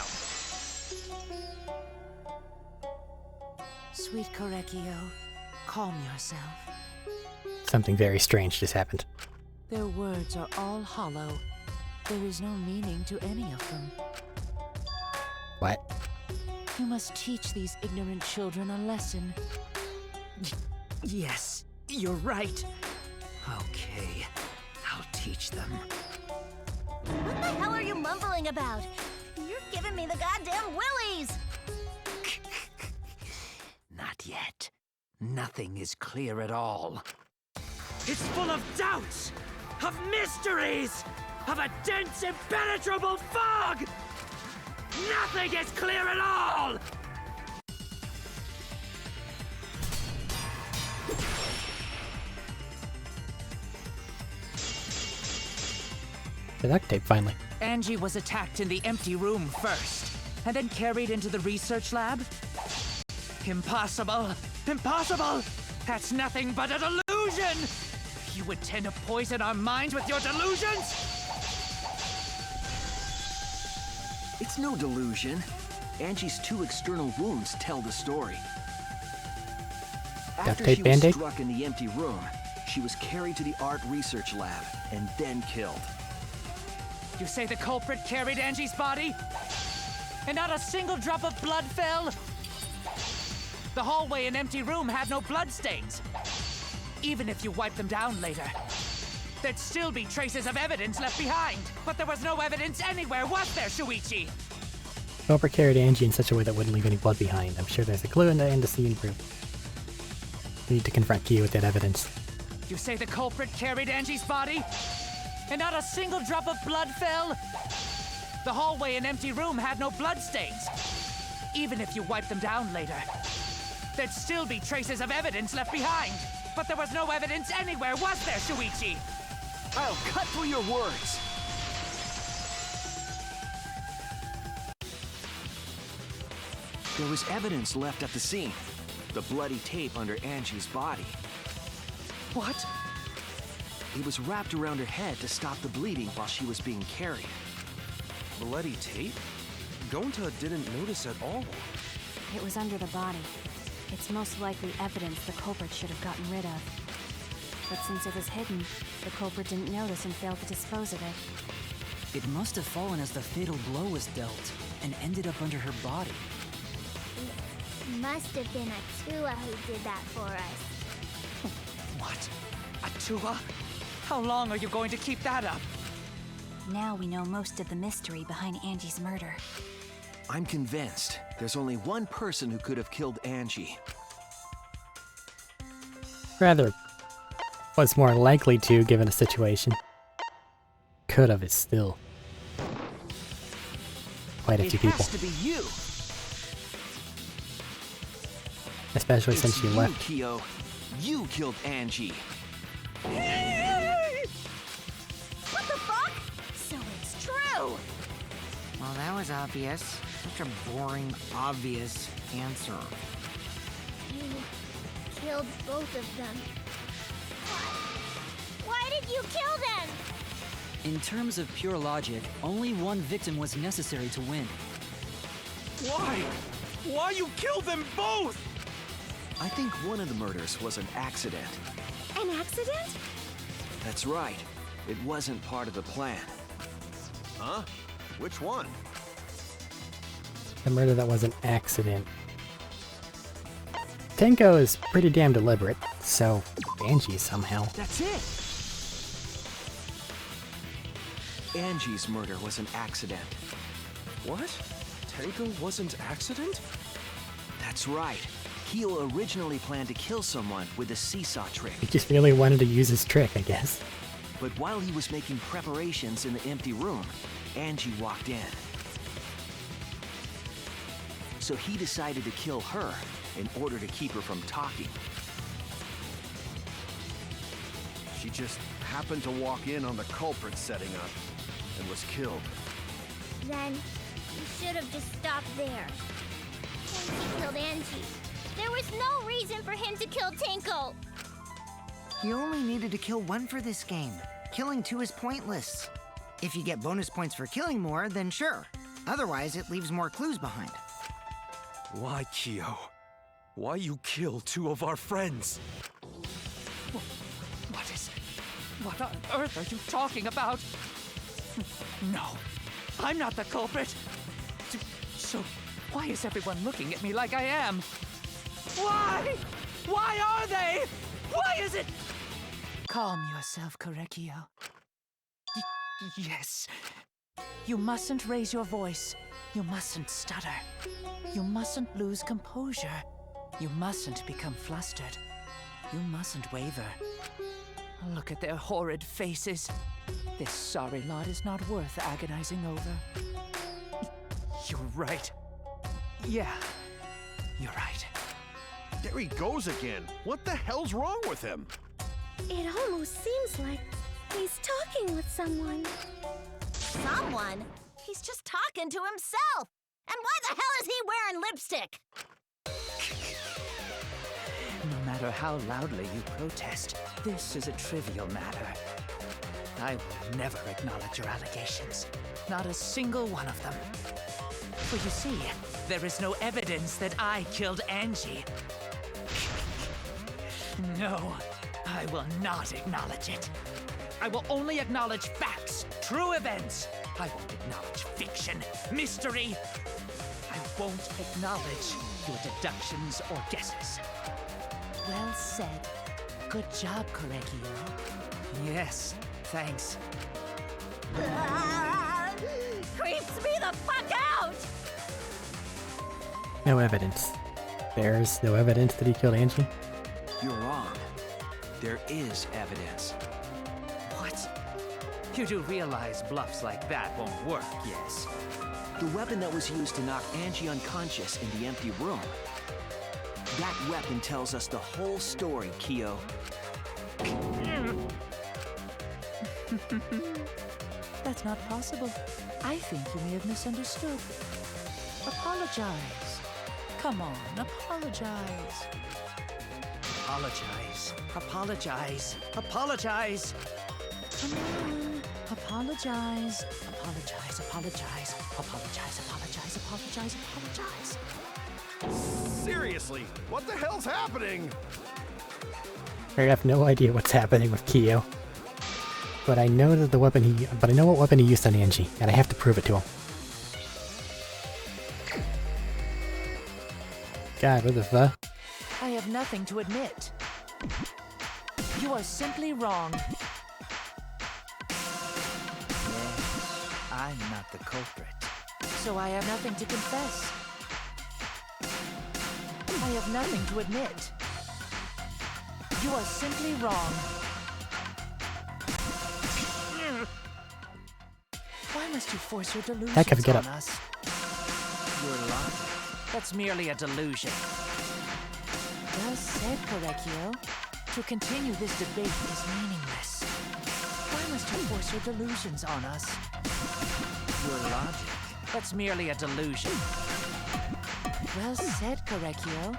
Sweet Korekio, calm yourself. Something very strange just happened. Their words are all hollow. There is no meaning to any of them. What? You must teach these ignorant children a lesson. Yes, you're right. Okay, I'll teach them. What the hell are you mumbling about? You're giving me the goddamn willies! Not yet. Nothing is clear at all. It's full of doubts, of mysteries, of a dense, impenetrable fog! Nothing is clear at all! The duct tape, finally. Angie was attacked in the empty room first, and then carried into the research lab? Impossible! Impossible! That's nothing but a delusion! You intend to poison our minds with your delusions? It's no delusion. Angie's 2 external wounds tell the story. After tape she was Band-Aid? struck in the empty room, she was carried to the art research lab and then killed. You say the culprit carried Angie's body? And not a single drop of blood fell? The hallway and empty room had no bloodstains. Even if you wipe them down later, there'd still be traces of evidence left behind. But there was no evidence anywhere, was there, Shuichi? Cobra carried Angie in such a way that wouldn't leave any blood behind. I'm sure there's a clue in the end to see and prove. We need to confront Kyo with that evidence. You say the culprit carried Angie's body? And not a single drop of blood fell? The hallway and empty room had no bloodstains. Even if you wipe them down later, there'd still be traces of evidence left behind. But there was no evidence anywhere, was there, Shuichi? I'll cut through your words. There was evidence left at the scene. The bloody tape under Angie's body. What? It was wrapped around her head to stop the bleeding while she was being carried. Bloody tape? Gonta didn't notice at all. It was under the body. It's most likely evidence the culprit should have gotten rid of. But since it was hidden, the culprit didn't notice and failed to dispose of it. It must have fallen as the fatal blow was dealt, and ended up under her body. Must have been Atua who did that for us. What? Atua? How long are you going to keep that up? Now we know most of the mystery behind Angie's murder. I'm convinced there's only one person who could have killed Angie. Rather, was more likely to, given the situation. Could have is still quite a few people. It has to be you. Especially since It's she you, left. Kyo. You killed Angie. What the fuck? So it's true! Well, that was obvious. Such a boring, obvious answer. You killed both of them. Why did you kill them? In terms of pure logic, only one victim was necessary to win. Why? Why you killed them both? I think one of the murders was an accident. An accident? That's right. It wasn't part of the plan. Huh? Which one? The murder that was an accident. Tenko is pretty damn deliberate, so Angie somehow. That's it. Angie's murder was an accident. What? Tenko wasn't accident? That's right. Kyo originally planned to kill someone with a seesaw trick. He just really wanted to use his trick, I guess. But while he was making preparations in the empty room, Angie walked in. So he decided to kill her in order to keep her from talking. She just happened to walk in on the culprit setting up and was killed. Then you should have just stopped there. Tenko killed Angie. There was no reason for him to kill Tenko. You only needed to kill one for this game. killing 2 is pointless. If you get bonus points for killing more, then sure. Otherwise, it leaves more clues behind. Why, Kyo? Why you kill 2 of our friends? What is it? What on earth are you talking about? No, I'm not the culprit. So, why is everyone looking at me like I am? Why? Why are they? Why is it? Calm yourself, Korekio. Yes. You mustn't raise your voice. You mustn't stutter. You mustn't lose composure. You mustn't become flustered. You mustn't waver. Look at their horrid faces. This sorry lot is not worth agonizing over. You're right. Yeah, you're right. There he goes again. What the hell's wrong with him? It almost seems like he's talking with someone. Someone? He's just talking to himself. And why the hell is he wearing lipstick? No matter how loudly you protest, this is a trivial matter. I will never acknowledge your allegations. Not a single one of them. For you see, there is no evidence that I killed Angie. No, I will not acknowledge it. I will only acknowledge facts, true events. I won't acknowledge fiction, mystery. I won't acknowledge your deductions or guesses. Well said. Good job, Korekio. Yes, thanks. Creeps me the fuck out! No evidence. There's no evidence that he killed Angie? You're wrong. There is evidence. What? You do realize bluffs like that won't work, yes? The weapon that was used to knock Angie unconscious in the empty room. That weapon tells us the whole story, Kyo. That's not possible. I think you may have misunderstood. Apologize. Come on, apologize. Apologize. Apologize. Apologize. Come on. Apologize. Apologize. Apologize. Apologize. Apologize. Apologize. Apologize. Seriously, what the hell's happening? I have no idea what's happening with Kyo. But I know that I know what weapon he used on Angie, and I have to prove it to him. God, what the fuck? I have nothing to admit. You are simply wrong. Yes, I'm not the culprit. So I have nothing to confess. I have nothing to admit. You are simply wrong. Why must you force your delusions Heck of a get up. on us? Your logic. That's merely a delusion. Well said, Korekio. To continue this debate is meaningless. Why must you force your delusions on us? Your logic. That's merely a delusion. Well said, Korekio.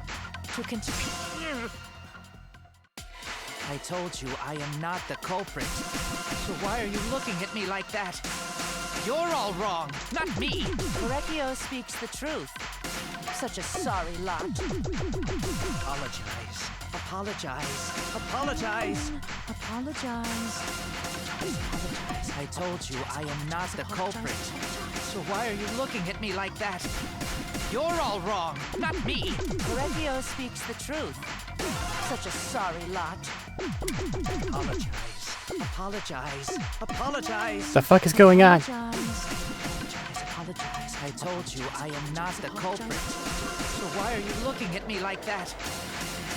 To continue... I told you I am not the culprit. So why are you looking at me like that? You're all wrong, not me. Korekio speaks the truth. Such a sorry lot. Apologize. Apologize. Apologize. Apologize. Apologize. I told you I am not the culprit. So why are you looking at me like that? You're all wrong, not me. Korekio speaks the truth. Such a sorry lot. Apologize. Apologize. Apologize. The fuck is going on? Apologize. Apologize. I told you I am not the culprit. So why are you looking at me like that?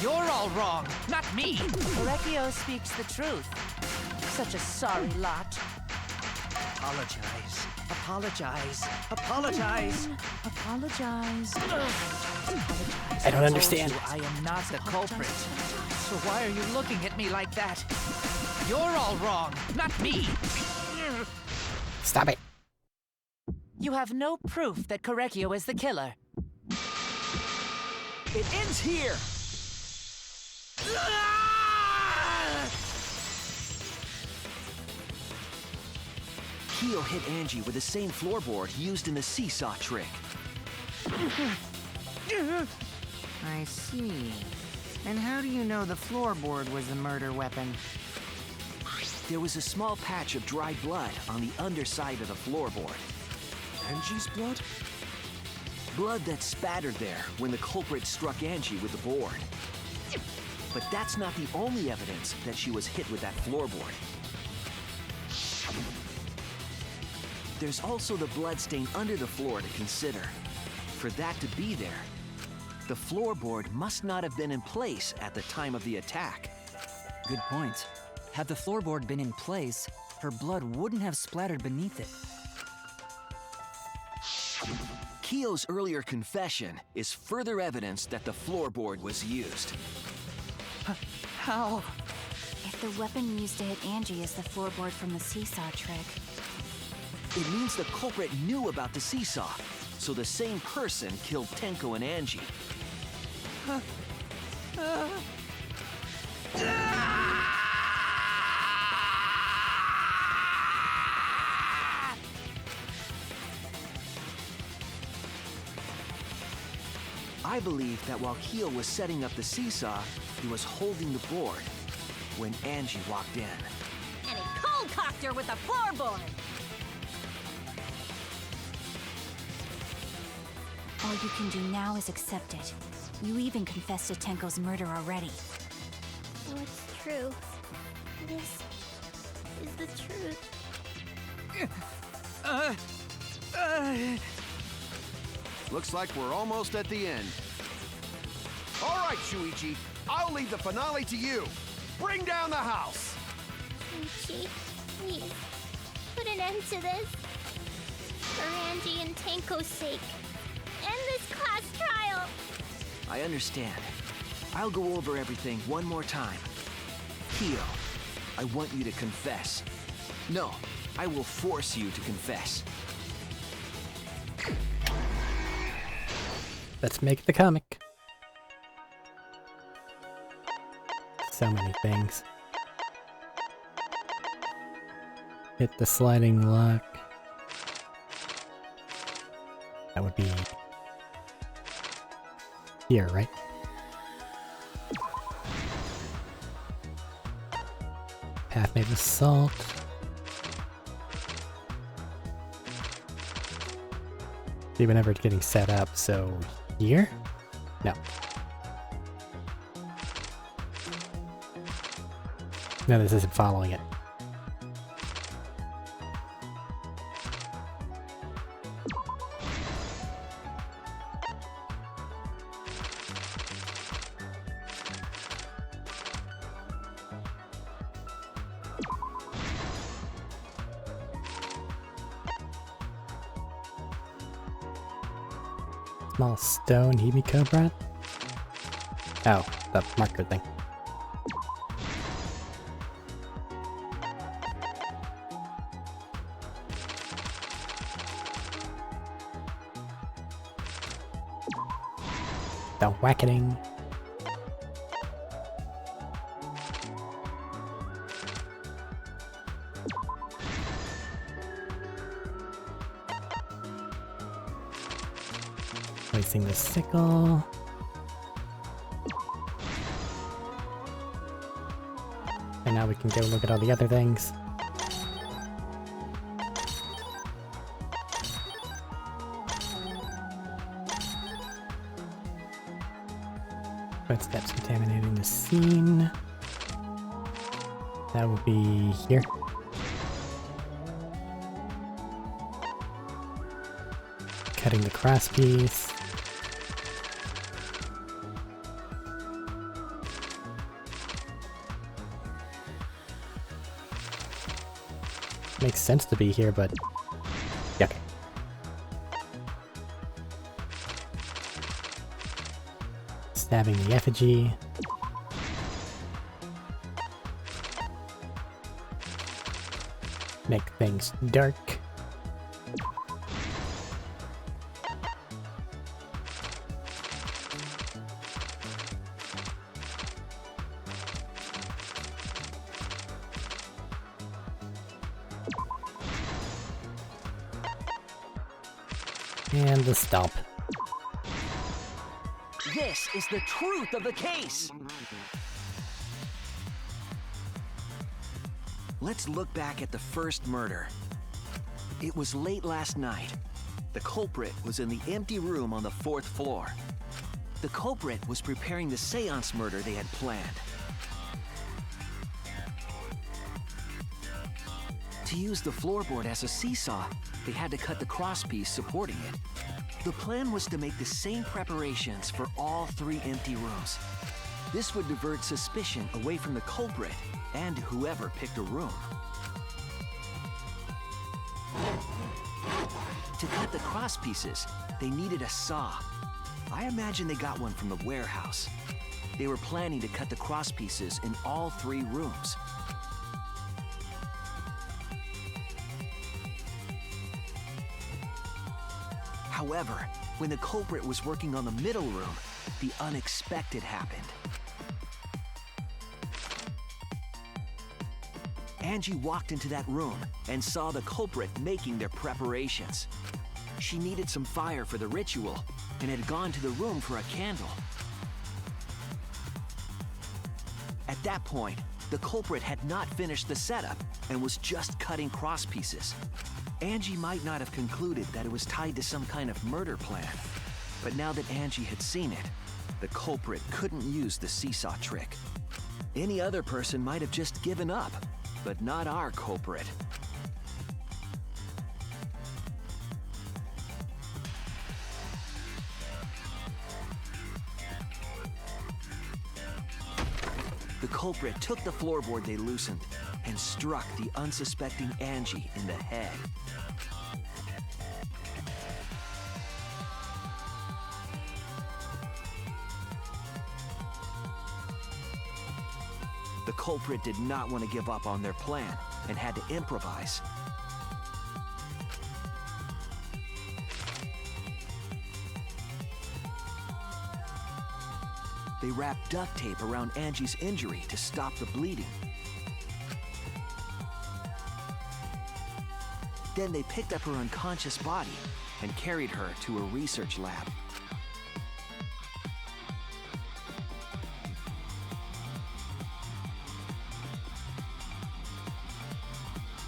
You're all wrong, not me. Korekio speaks the truth. Such a sorry lot. Apologize. Apologize. Apologize. Apologize. I don't understand. I am not the culprit. So why are you looking at me like that? You're all wrong, not me. Stop it. You have no proof that Korekio is the killer. It ends here! Kyo hit Angie with the same floorboard used in the seesaw trick. I see. And how do you know the floorboard was the murder weapon? There was a small patch of dried blood on the underside of the floorboard. Angie's blood? Blood that spattered there when the culprit struck Angie with the board. But that's not the only evidence that she was hit with that floorboard. There's also the bloodstain under the floor to consider. For that to be there, the floorboard must not have been in place at the time of the attack. Good point. Had the floorboard been in place, her blood wouldn't have splattered beneath it. Kyo's earlier confession is further evidence that the floorboard was used. How? If the weapon used to hit Angie is the floorboard from the seesaw trick, It means the culprit knew about the seesaw, so the same person killed Tenko and Angie. I believe that while Kyo was setting up the seesaw, he was holding the board when Angie walked in. And he cold-cocked her with a floorboard. all you can do now is accept it. You even confessed to Tenko's murder already. What's true? This is the truth. Looks like we're almost at the end. All right, Shuichi, I'll leave the finale to you. Bring down the house. Shuichi, please, put an end to this. For Angie and Tenko's sake. End this class trial. I understand. I'll go over everything one more time. Kyo, I want you to confess. No, I will force you to confess. Let's make the comic. So many things. Hit the sliding lock. That would be here, right? Path made with salt. See, whenever it's getting set up, so here? No. No, this isn't following it. Small stone Himiko brought? Oh, the marker thing. The whacketing. Placing the sickle. And now we can go look at all the other things. Footsteps contaminating the scene. That would be here. Cutting the crosspiece. Makes sense to be here, but yuck. Stabbing the effigy. Make things dark. And the stomp. This is the truth of the case! Let's look back at the first murder. It was late last night. The culprit was in the empty room on the 4th floor. The culprit was preparing the seance murder they had planned. To use the floorboard as a seesaw, they had to cut the crosspiece supporting it. The plan was to make the same preparations for all 3 empty rooms. This would divert suspicion away from the culprit and whoever picked a room. To cut the crosspieces, they needed a saw. I imagine they got one from the warehouse. They were planning to cut the crosspieces in all 3 rooms. However, when the culprit was working on the middle room, the unexpected happened. Angie walked into that room and saw the culprit making their preparations. She needed some fire for the ritual and had gone to the room for a candle. At that point, the culprit had not finished the setup and was just cutting crosspieces. Angie might not have concluded that it was tied to some kind of murder plan, but now that Angie had seen it, the culprit couldn't use the seesaw trick. Any other person might have just given up, but not our culprit. The culprit took the floorboard they loosened and struck the unsuspecting Angie in the head. The culprit did not want to give up on their plan and had to improvise. They wrapped duct tape around Angie's injury to stop the bleeding. Then they picked up her unconscious body and carried her to a research lab.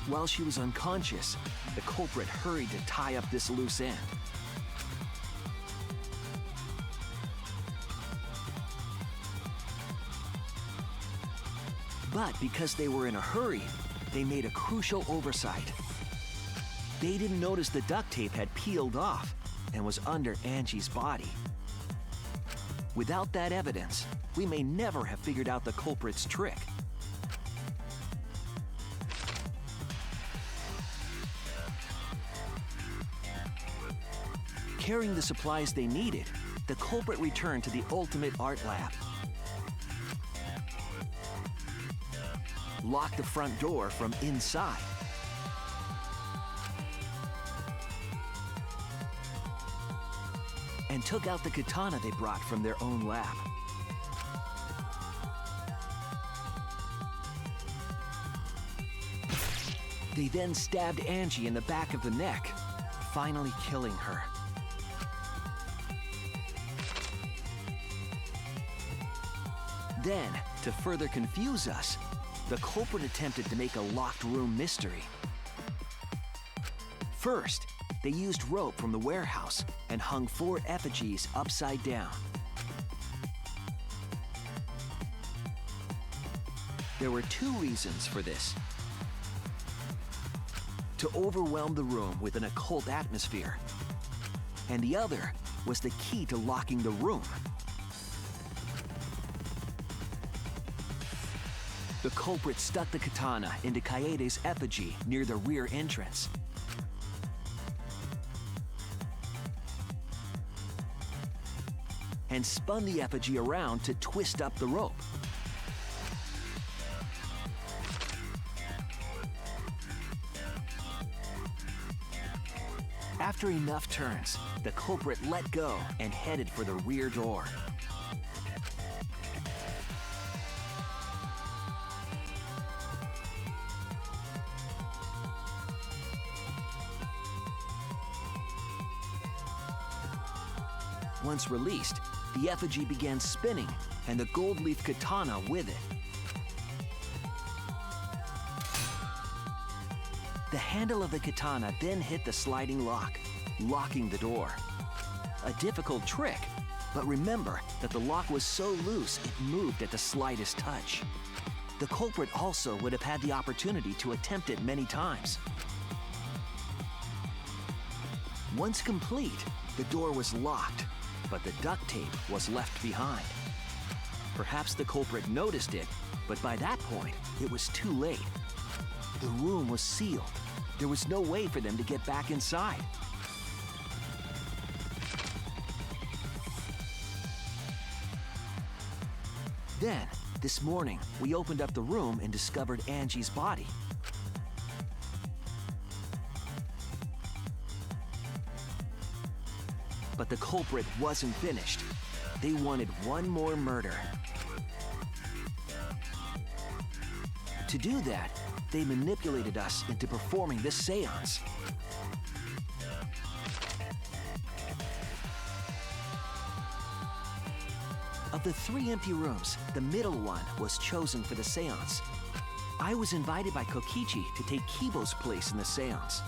While she was unconscious, the culprit hurried to tie up this loose end. But because they were in a hurry, they made a crucial oversight. They didn't notice the duct tape had peeled off and was under Angie's body. Without that evidence, we may never have figured out the culprit's trick. Carrying the supplies they needed, the culprit returned to the ultimate art lab. Locked the front door from inside. And took out the katana they brought from their own lab. They then stabbed Angie in the back of the neck, finally killing her. Then, to further confuse us, the culprit attempted to make a locked room mystery. First, they used rope from the warehouse and hung 4 effigies upside down. There were 2 reasons for this. To overwhelm the room with an occult atmosphere. And the other was the key to locking the room. The culprit stuck the katana into Kaede's effigy near the rear entrance. And spun the effigy around to twist up the rope. After enough turns, the culprit let go and headed for the rear door. Once released, the effigy began spinning, and the gold leaf katana with it. The handle of the katana then hit the sliding lock, locking the door. A difficult trick, but remember that the lock was so loose it moved at the slightest touch. The culprit also would have had the opportunity to attempt it many times. Once complete, the door was locked, but the duct tape was left behind. Perhaps the culprit noticed it, but by that point, it was too late. The room was sealed. There was no way for them to get back inside. Then, this morning, we opened up the room and discovered Angie's body. But the culprit wasn't finished. They wanted one more murder. To do that, they manipulated us into performing this seance. Of the 3 empty rooms, the middle one was chosen for the seance. I was invited by Kokichi to take Kibo's place in the seance.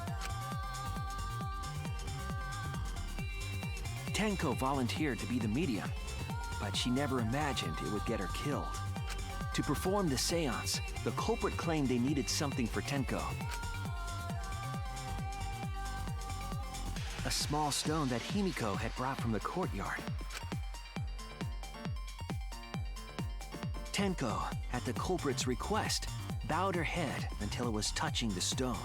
Tenko volunteered to be the medium, but she never imagined it would get her killed. To perform the seance, the culprit claimed they needed something for Tenko. A small stone that Himiko had brought from the courtyard. Tenko, at the culprit's request, bowed her head until it was touching the stone.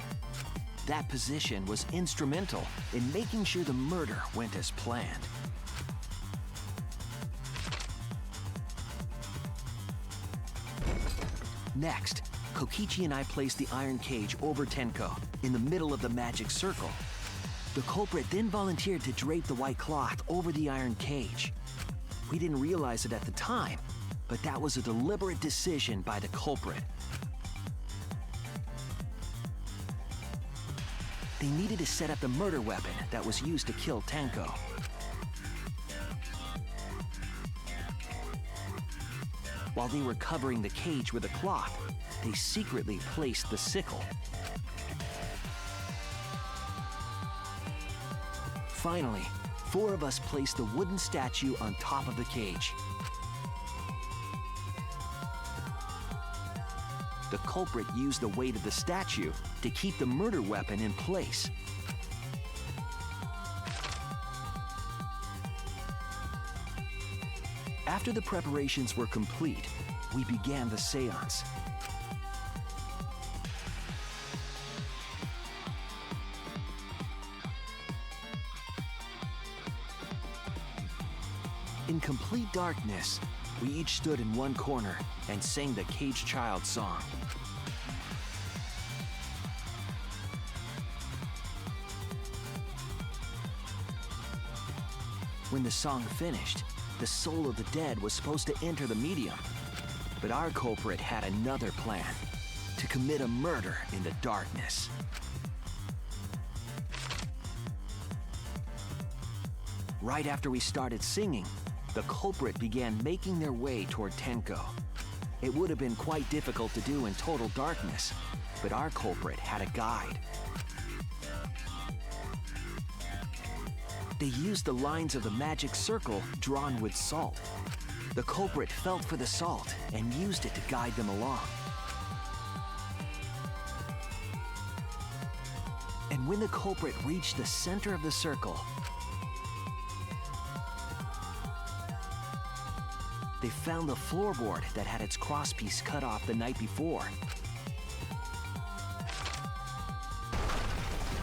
That position was instrumental in making sure the murder went as planned. Next, Kokichi and I placed the iron cage over Tenko in the middle of the magic circle. The culprit then volunteered to drape the white cloth over the iron cage. We didn't realize it at the time, but that was a deliberate decision by the culprit. They needed to set up the murder weapon that was used to kill Tenko. While they were covering the cage with a cloth, they secretly placed the sickle. Finally, 4 of us placed the wooden statue on top of the cage. The culprit used the weight of the statue to keep the murder weapon in place. After the preparations were complete, we began the seance. In complete darkness, we each stood in one corner and sang the Cage Child song. When the song finished, the soul of the dead was supposed to enter the medium. But our culprit had another plan: to commit a murder in the darkness. Right after we started singing, the culprit began making their way toward Tenko. It would have been quite difficult to do in total darkness, but our culprit had a guide. They used the lines of the magic circle drawn with salt. The culprit felt for the salt and used it to guide them along. And when the culprit reached the center of the circle, they found the floorboard that had its crosspiece cut off the night before.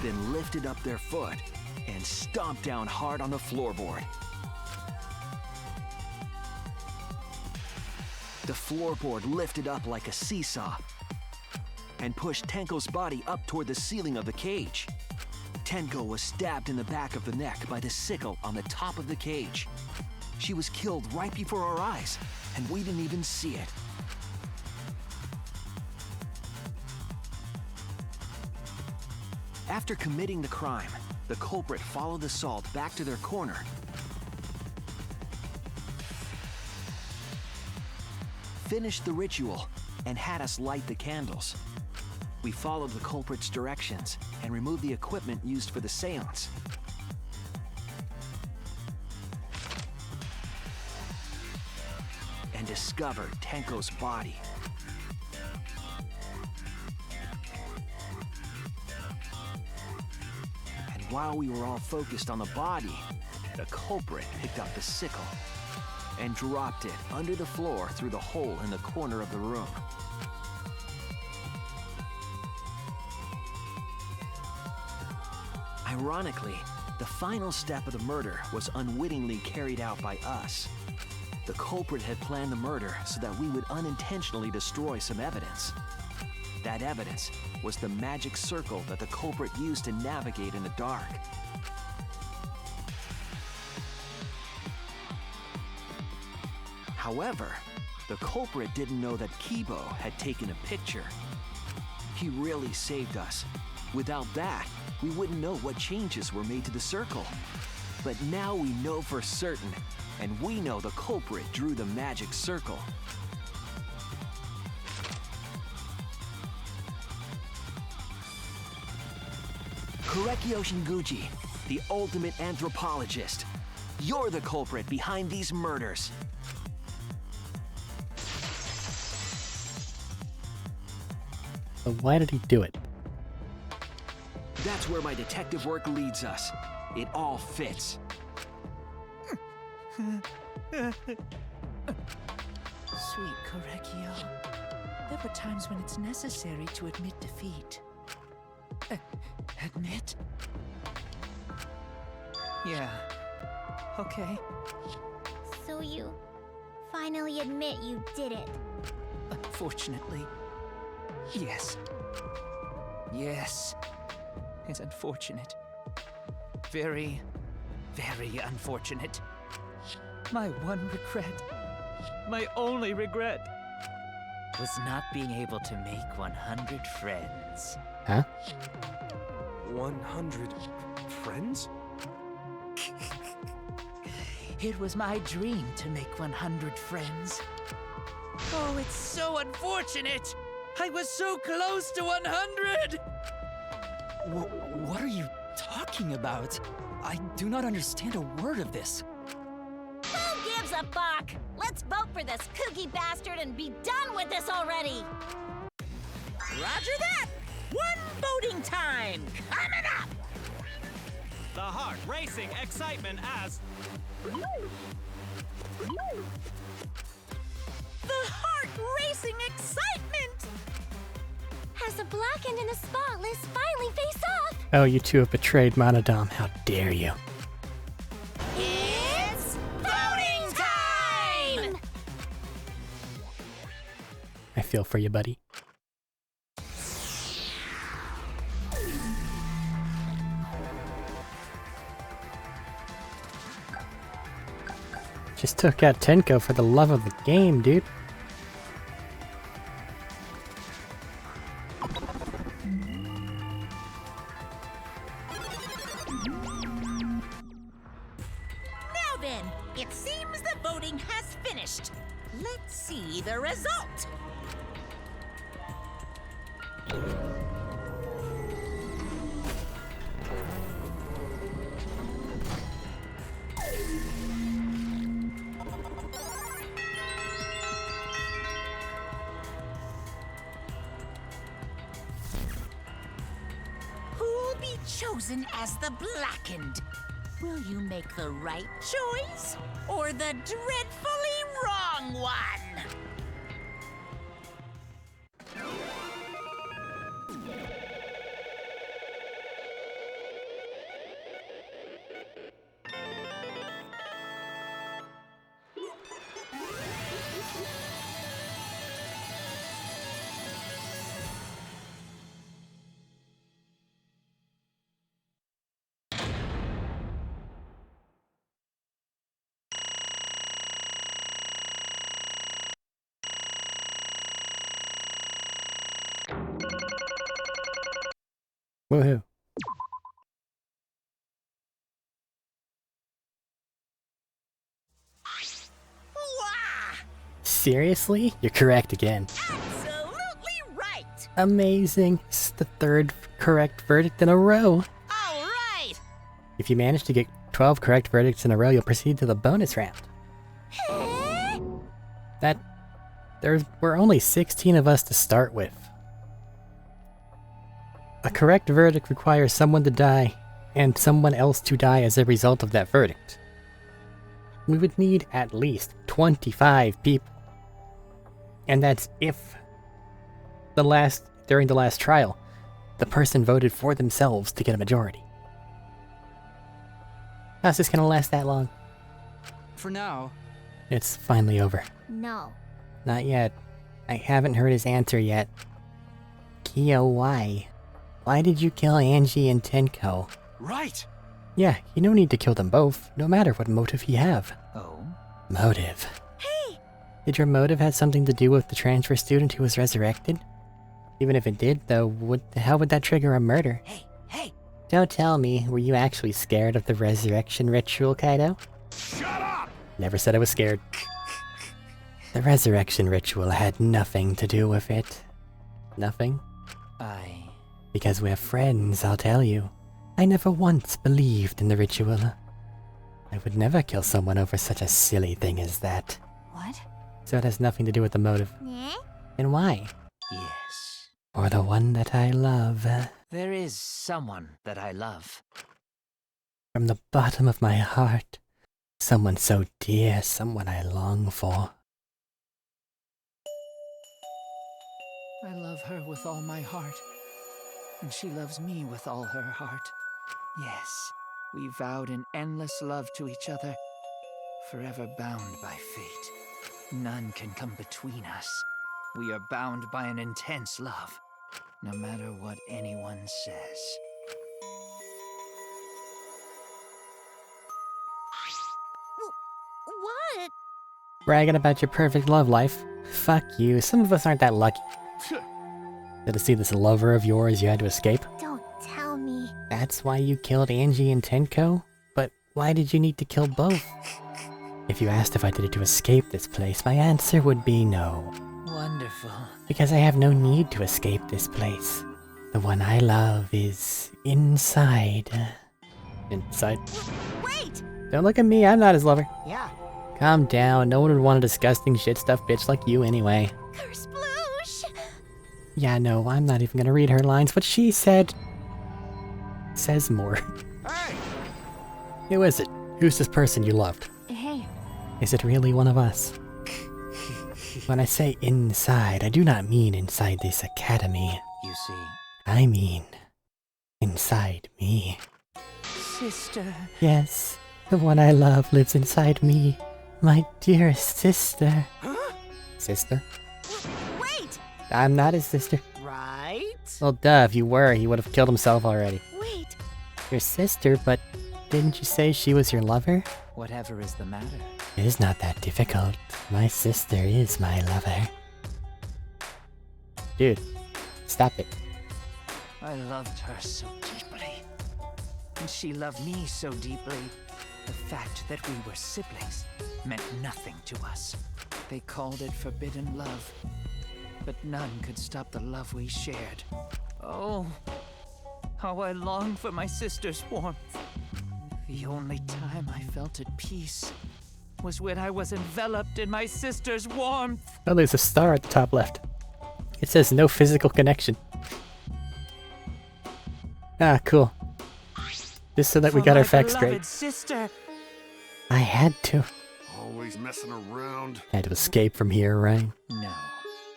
Then lifted up their foot and stomped down hard on the floorboard. The floorboard lifted up like a seesaw and pushed Tenko's body up toward the ceiling of the cage. Tenko was stabbed in the back of the neck by the sickle on the top of the cage. She was killed right before our eyes, and we didn't even see it. After committing the crime, the culprit followed the salt back to their corner finished the ritual and had us light the candles. We followed the culprit's directions and removed the equipment used for the seance. And discovered Tenko's body. And while we were all focused on the body, the culprit picked up the sickle and dropped it under the floor through the hole in the corner of the room. Ironically, the final step of the murder was unwittingly carried out by us. The culprit had planned the murder so that we would unintentionally destroy some evidence. That evidence was the magic circle that the culprit used to navigate in the dark. However, the culprit didn't know that Kibo had taken a picture. He really saved us. Without that, we wouldn't know what changes were made to the circle. But now we know for certain, and we know the culprit drew the magic circle. Korekio Shinguji, the ultimate anthropologist. You're the culprit behind these murders. So why did he do it? That's where my detective work leads us. It all fits. Sweet Korekio. There were times when it's necessary to admit defeat. Admit? Yeah. Okay. So you finally admit you did it. Unfortunately. Yes. Yes. It's unfortunate. Very, very unfortunate. My one regret, my only regret, was not being able to make 100 friends. Huh? 100 friends? It was my dream to make 100 friends. Oh, it's so unfortunate! I was so close to 100! What are you talking about? I do not understand a word of this. Who gives a fuck? Let's vote for this kooky bastard and be done with this already! Roger that! One voting time coming up! The heart racing excitement as... The heart racing excitement! As the blackened and the spotless finally face off! Oh, you two have betrayed Monodam. How dare you? It's voting time! I feel for you, buddy. Just took out Tenko for the love of the game, dude. Now then, it seems the voting has finished. Let's see the result. Who'll be chosen as the blackened? Will you make the right choice or the dreadfully wrong one? Woohoo. Seriously? You're correct again. Absolutely right! Amazing. It's the third correct verdict in a row. All right! If you manage to get 12 correct verdicts in a row, you'll proceed to the bonus round. There were only 16 of us to start with. A correct verdict requires someone to die, and someone else to die as a result of that verdict. We would need at least 25 people. And that's if during the last trial, the person voted for themselves to get a majority. How's this gonna last that long? For now. It's finally over. No. Not yet. I haven't heard his answer yet. Kyo, why? Why did you kill Angie and Tenko? Right! Yeah, you no need to kill them both, no matter what motive you have. Oh? Motive. Hey! Did your motive have something to do with the transfer student who was resurrected? Even if it did, though, how would that trigger a murder? Hey! Don't tell me, were you actually scared of the resurrection ritual, Kaido? Shut up! Never said I was scared. The resurrection ritual had nothing to do with it. Nothing? Because we're friends, I'll tell you. I never once believed in the ritual. I would never kill someone over such a silly thing as that. What? So it has nothing to do with the motive. Eh? And why? Yes. Or the one that I love. There is someone that I love. From the bottom of my heart. Someone so dear, someone I long for. I love her with all my heart. And she loves me with all her heart. Yes, we vowed an endless love to each other, forever bound by fate. None can come between us. We are bound by an intense love, no matter what anyone says. What? Bragging about your perfect love life? Fuck you, some of us aren't that lucky. To see this lover of yours you had to escape? Don't tell me. That's why you killed Angie and Tenko? But why did you need to kill both? If you asked if I did it to escape this place, my answer would be no. Wonderful. Because I have no need to escape this place. The one I love is inside. Inside? Wait! Don't look at me, I'm not his lover. Yeah. Calm down, no one would want a disgusting shit-stuffed bitch like you anyway. Curse Sploosh! Yeah, no, I'm not even gonna read her lines. What she said says more. Hey! Who is it? Who's this person you loved? Hey. Is it really one of us? When I say inside, I do not mean inside this academy. You see, I mean inside me. sister. Yes, the one I love lives inside me. My dearest sister. Huh? Sister? Wait! I'm not his sister. Right? Well, duh, if you were, he would have killed himself already. Wait! Your sister, but didn't you say she was your lover? Whatever is the matter? It is not that difficult. My sister is my lover. Dude, stop it. I loved her so deeply. And she loved me so deeply. The fact that we were siblings meant nothing to us. They called it forbidden love. But none could stop the love we shared. Oh, how I long for my sister's warmth. The only time I felt at peace was when I was enveloped in my sister's warmth. Oh, there's a star at the top left. It says no physical connection. Ah, cool. Just so that we got our facts straight. Sister. I had to. Always messing around. Had to escape from here, right? No.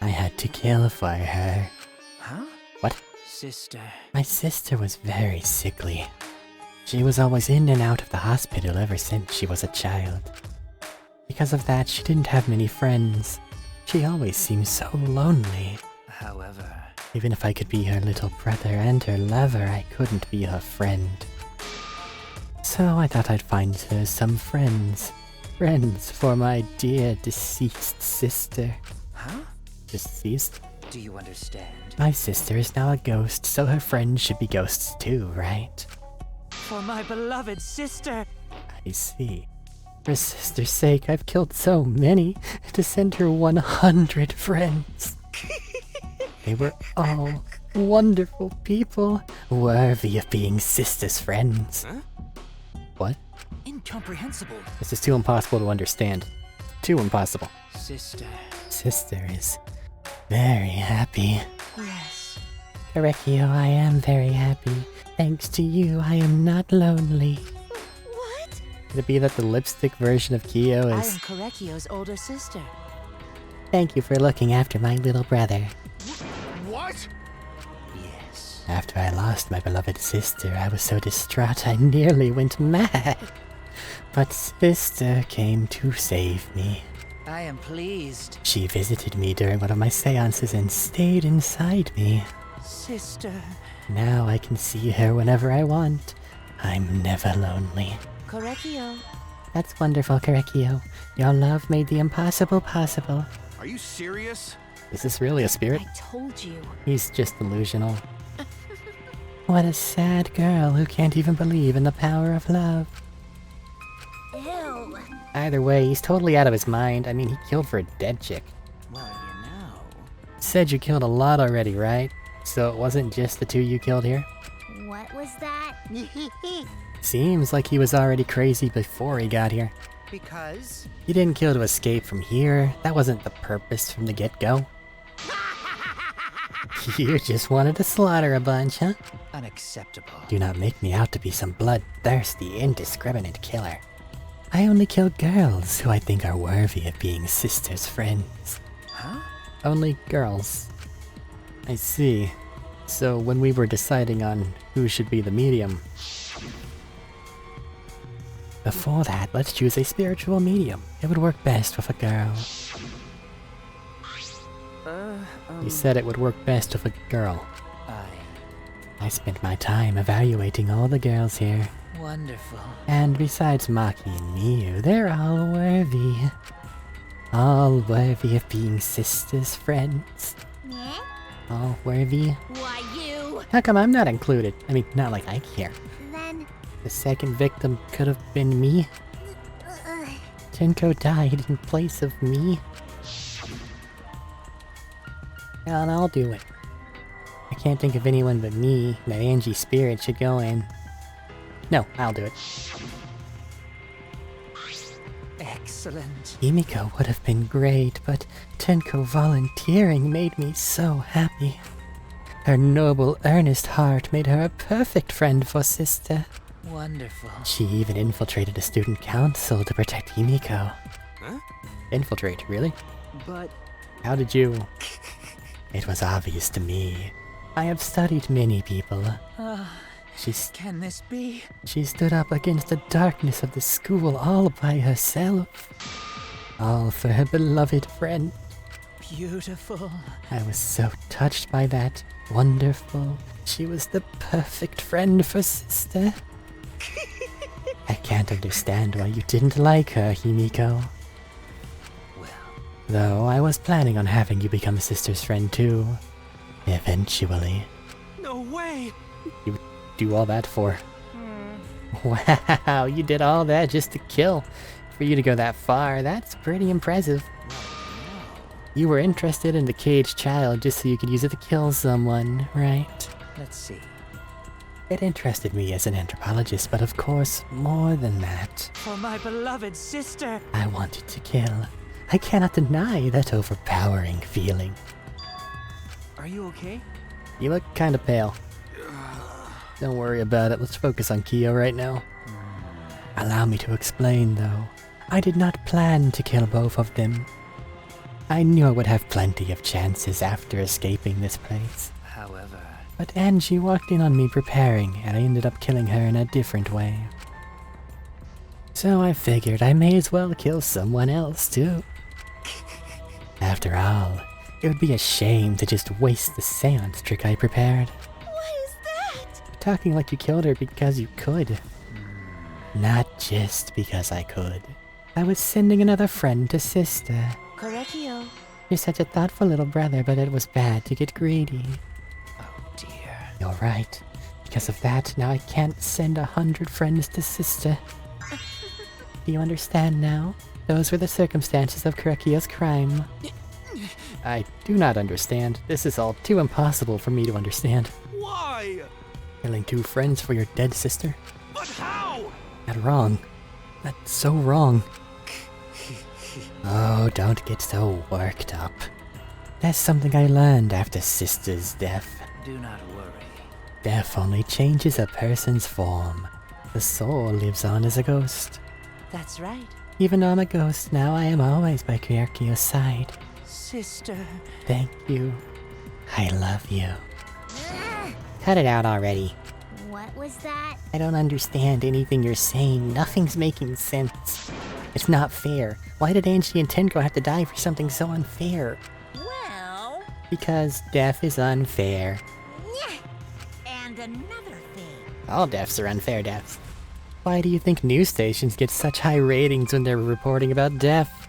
I had to kill for her. Huh? What? Sister. My sister was very sickly. She was always in and out of the hospital ever since she was a child. Because of that, she didn't have many friends. She always seemed so lonely. However, even if I could be her little brother and her lover, I couldn't be her friend. So I thought I'd find her some friends. Friends for my dear deceased sister. Huh? Deceased? Do you understand? My sister is now a ghost, so her friends should be ghosts too, right? For my beloved sister. I see. For sister's sake, I've killed so many. To send her 100 friends. They were all wonderful people, worthy of being sister's friends. Huh? What? Incomprehensible. This is too impossible to understand. Too impossible. Sister. Sister is very happy. Yes. Korekio, I am very happy. Thanks to you, I am not lonely. What? Could it be that the lipstick version of Kyo I is... am Korekio's older sister. Thank you for looking after my little brother. What? Yes. After I lost my beloved sister, I was so distraught I nearly went mad. But sister came to save me. I am pleased. She visited me during one of my seances and stayed inside me. Sister. Now I can see her whenever I want. I'm never lonely. Korekio. That's wonderful, Korekio. Your love made the impossible possible. Are you serious? Is this really a spirit? I told you. He's just delusional. What a sad girl who can't even believe in the power of love. Ew. Either way, he's totally out of his mind. I mean, he killed for a dead chick. Well, you know. Said you killed a lot already, right? So it wasn't just the two you killed here? What was that? Seems like he was already crazy before he got here. Because? He didn't kill to escape from here. That wasn't the purpose from the get-go. You just wanted to slaughter a bunch, huh? Unacceptable. Do not make me out to be some bloodthirsty, indiscriminate killer. I only kill girls who I think are worthy of being sisters' friends. Huh? Only girls. I see. So when we were deciding on who should be the medium... Before that, let's choose a spiritual medium. It would work best with a girl. You said it would work best with a girl. I spent my time evaluating all the girls here. Wonderful. And besides Maki and Miyu, they're all worthy. All worthy of being sisters' friends. Yeah? All worthy. Why you? How come I'm not included? I mean, not like I care. Then... The second victim could have been me. Tenko died in place of me. And I'll do it. I can't think of anyone but me that Angie's spirit should go in. No, I'll do it. Excellent. Himiko would have been great, but Tenko volunteering made me so happy. Her noble, earnest heart made her a perfect friend for sister. Wonderful. She even infiltrated the student council to protect Himiko. Huh? Infiltrate, really? But... How did you... It was obvious to me. I have studied many people. Can this be? She stood up against the darkness of the school all by herself. All for her beloved friend. Beautiful. I was so touched by that. Wonderful. She was the perfect friend for sister. I can't understand why you didn't like her, Himiko. Well... Though I was planning on having you become sister's friend too. Eventually. No way! You do all that for? Wow, you did all that just to kill. For you to go that far, that's pretty impressive. You were interested in the caged child just so you could use it to kill someone, right? Let's see. It interested me as an anthropologist, but of course, more than that. For my beloved sister! I wanted to kill. I cannot deny that overpowering feeling. Are you okay? You look kinda pale. Don't worry about it, let's focus on Kyo right now. Allow me to explain, though. I did not plan to kill both of them. I knew I would have plenty of chances after escaping this place. However... But Angie walked in on me preparing, and I ended up killing her in a different way. So I figured I may as well kill someone else, too. After all, it would be a shame to just waste the seance trick I prepared. What is that? You're talking like you killed her because you could. Not just because I could. I was sending another friend to sister. Korekio. You're such a thoughtful little brother, but it was bad to get greedy. Oh dear. You're right. Because of that, now I can't send 100 friends to sister. Do you understand now? Those were the circumstances of Korekio's crime. I do not understand. This is all too impossible for me to understand. Why? Killing 2 friends for your dead sister? But how? That's wrong. That's so wrong. Oh, don't get so worked up. That's something I learned after Sister's death. Do not worry. Death only changes a person's form. The soul lives on as a ghost. That's right. Even though I'm a ghost now, I am always by Korekio's side. Sister. Thank you. I love you. Cut it out already. What was that? I don't understand anything you're saying. Nothing's making sense. It's not fair. Why did Angie and Tenko have to die for something so unfair? Well... Because death is unfair. And another thing. All deaths are unfair deaths. Why do you think news stations get such high ratings when they're reporting about death?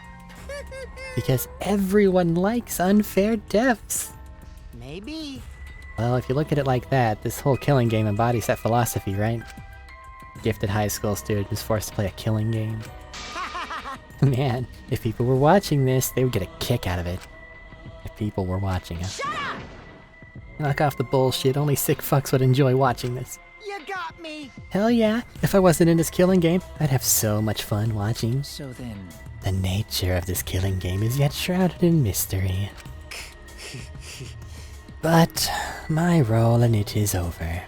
Because everyone likes unfair deaths. Maybe. Well, if you look at it like that, this whole killing game embodies that philosophy, right? Gifted high school student is forced to play a killing game. Man, if people were watching this, they would get a kick out of it. If people were watching it. Shut up! Knock off the bullshit, only sick fucks would enjoy watching this. You got me! Hell yeah, if I wasn't in this killing game, I'd have so much fun watching. So then... The nature of this killing game is yet shrouded in mystery. But my role in it is over.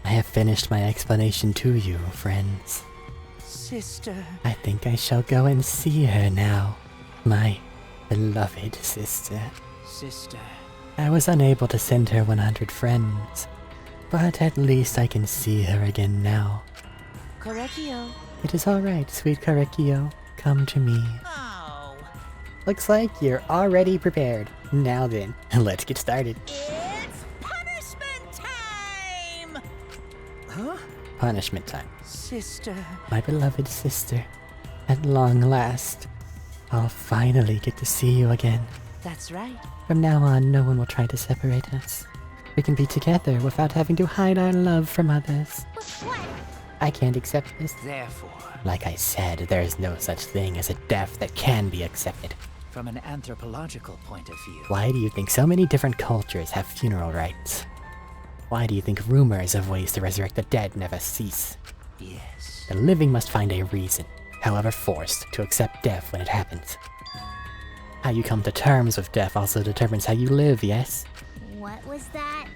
I have finished my explanation to you, friends. Sister... I think I shall go and see her now. My beloved sister. Sister... I was unable to send her 100 friends, but at least I can see her again now. Korekio. It is alright, sweet Korekio. Come to me. Oh. Looks like you're already prepared. Now then, let's get started. It's punishment time! Huh? Punishment time. Sister... My beloved sister. At long last, I'll finally get to see you again. That's right. From now on, no one will try to separate us. We can be together without having to hide our love from others. What? I can't accept this. Therefore... Like I said, there is no such thing as a death that can be accepted. From an anthropological point of view... Why do you think so many different cultures have funeral rites? Why do you think rumors of ways to resurrect the dead never cease? Yes. The living must find a reason, however forced, to accept death when it happens. How you come to terms with death also determines how you live, yes? What was that?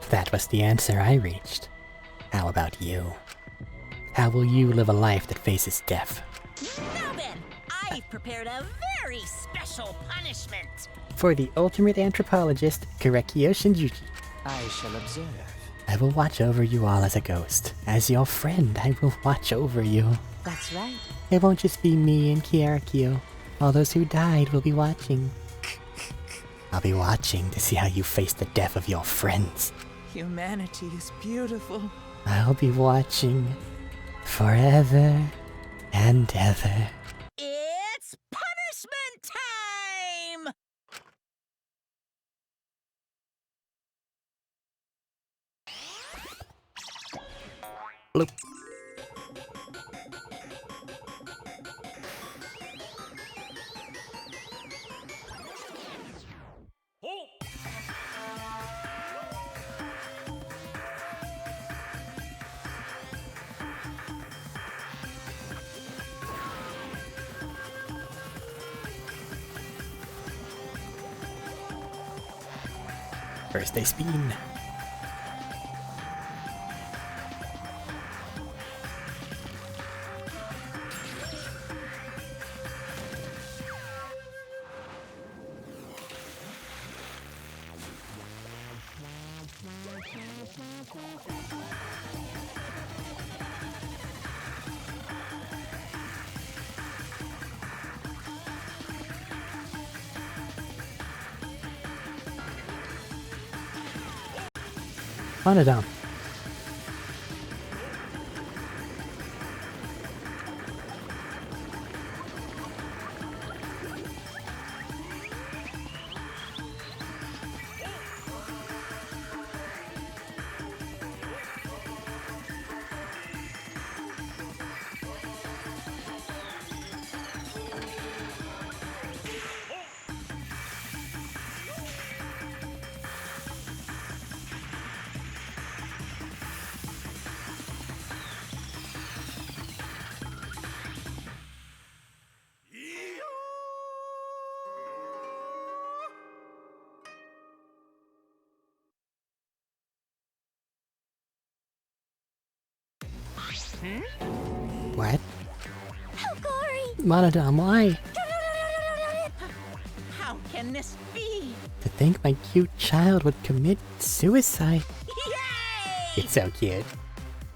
That was the answer I reached. How about you? How will you live a life that faces death? Now then, I've prepared a very special punishment. For the ultimate anthropologist, Korekio Shinjuki. I shall observe. I will watch over you all as a ghost. As your friend, I will watch over you. That's right. It won't just be me and Kierakio. All those who died will be watching. I'll be watching to see how you face the death of your friends. Humanity is beautiful. I'll be watching forever and ever. It's punishment time! Bloop. First they spin. On it down. What? How gory! Monodam, why? How can this be? To think my cute child would commit suicide. Yay! It's so cute.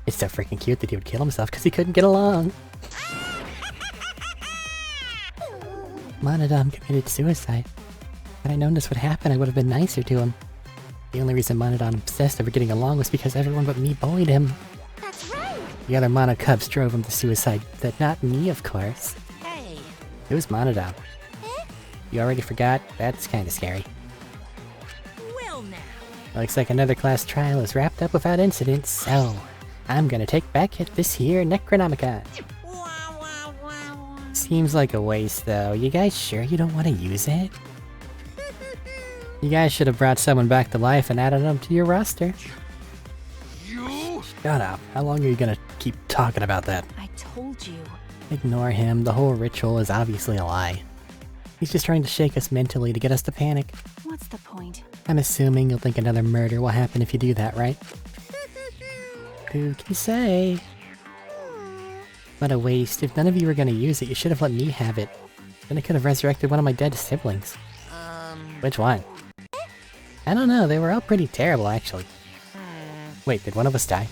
It's so freaking cute that he would kill himself because he couldn't get along. Monodam committed suicide. Had I known this would happen, I would have been nicer to him. The only reason Monodam obsessed over getting along was because everyone but me bullied him. That's right! The other Mono Cubs drove him to suicide, but not me, of course. Hey. It was Monodam. Eh? You already forgot? That's kinda scary. Well now. Looks like another class trial is wrapped up without incident, so I'm gonna take back this here Necronomicon. Seems like a waste, though. You guys sure you don't want to use it? You guys should have brought someone back to life and added them to your roster. You? Shut up. How long are you gonna keep talking about that? I told you. Ignore him. The whole ritual is obviously a lie. He's just trying to shake us mentally to get us to panic. What's the point? I'm assuming you'll think another murder will happen if you do that, right? Who can say? What a waste. If none of you were gonna use it, you should have let me have it. Then I could have resurrected one of my dead siblings. Which one? I don't know, they were all pretty terrible, actually. Wait, did one of us die?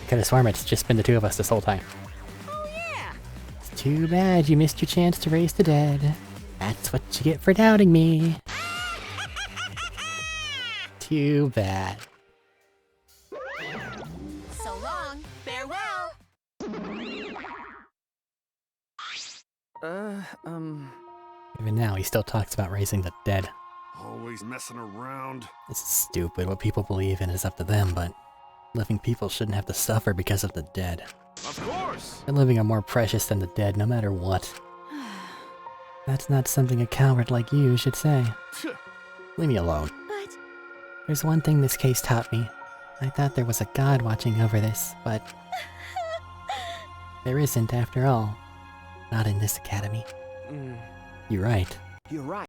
I could have sworn it's just been the two of us this whole time. Oh yeah. It's too bad you missed your chance to raise the dead. That's what you get for doubting me. Too bad. So long. Farewell. Even now, he still talks about raising the dead. Always messing around. This is stupid. What people believe in is up to them, but living people shouldn't have to suffer because of the dead. Of course! The living are more precious than the dead, no matter what. That's not something a coward like you should say. Leave me alone. But... There's one thing this case taught me. I thought there was a god watching over this, but... there isn't, after all. Not in this academy. You're right. You're right.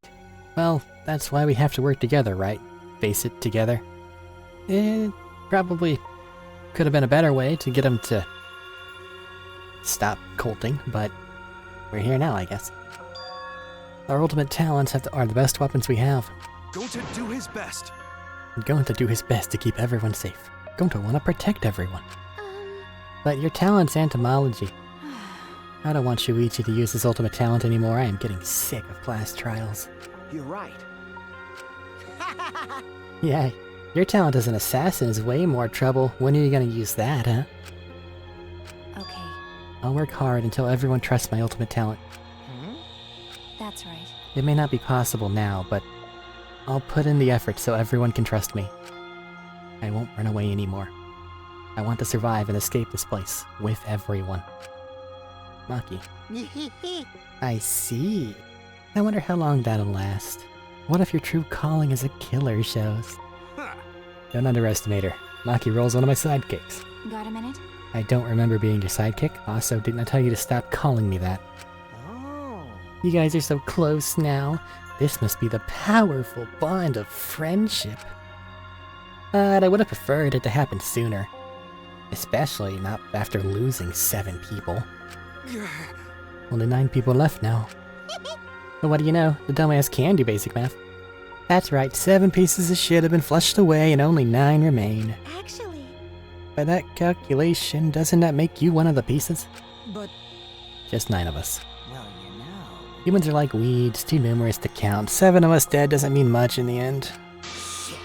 Well, that's why we have to work together, right? Face it, together. Probably could have been a better way to get him to stop colting, but we're here now, I guess. Our ultimate talents are the best weapons we have. Going to do his best. I'm going to do his best to keep everyone safe. Going to want to protect everyone. But your talent's entomology. I don't want Shuichi to use his ultimate talent anymore. I am getting sick of class trials. You're right. Yeah, your talent as an assassin is way more trouble. When are you gonna use that, huh? Okay, I'll work hard until everyone trusts my ultimate talent. that's right. It may not be possible now, but I'll put in the effort so everyone can trust me. I won't run away anymore. I want to survive and escape this place with everyone. Maki. I see. I wonder how long that'll last. What if your true calling as a killer shows? Don't underestimate her. Maki rolls one of my sidekicks. Got a minute? I don't remember being your sidekick. Also, didn't I tell you to stop calling me that? Oh. You guys are so close now. This must be the powerful bond of friendship. But I would have preferred it to happen sooner. Especially not after losing 7 people. Only 9 people left now. But what do you know? The dumbass can do basic math. That's right, 7 pieces of shit have been flushed away and only 9 remain. Actually... By that calculation, doesn't that make you one of the pieces? But... Just 9 of us. well, you know... Humans are like weeds, too numerous to count. 7 of us dead doesn't mean much in the end. Shit.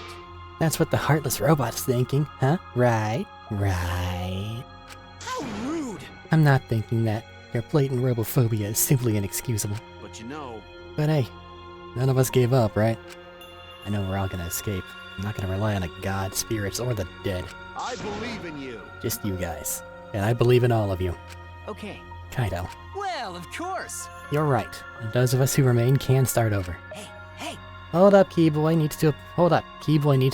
That's what the heartless robot's thinking, huh? Right. Right. How rude! I'm not thinking that. Your blatant robophobia is simply inexcusable. But you know... But hey, none of us gave up, right? I know we're all gonna escape. I'm not gonna rely on a god, spirits, or the dead. I believe in you. Just you guys. And I believe in all of you. Okay. Kaido. Well, of course. You're right. And those of us who remain can start over. Hey. Hold up, Keyboy needs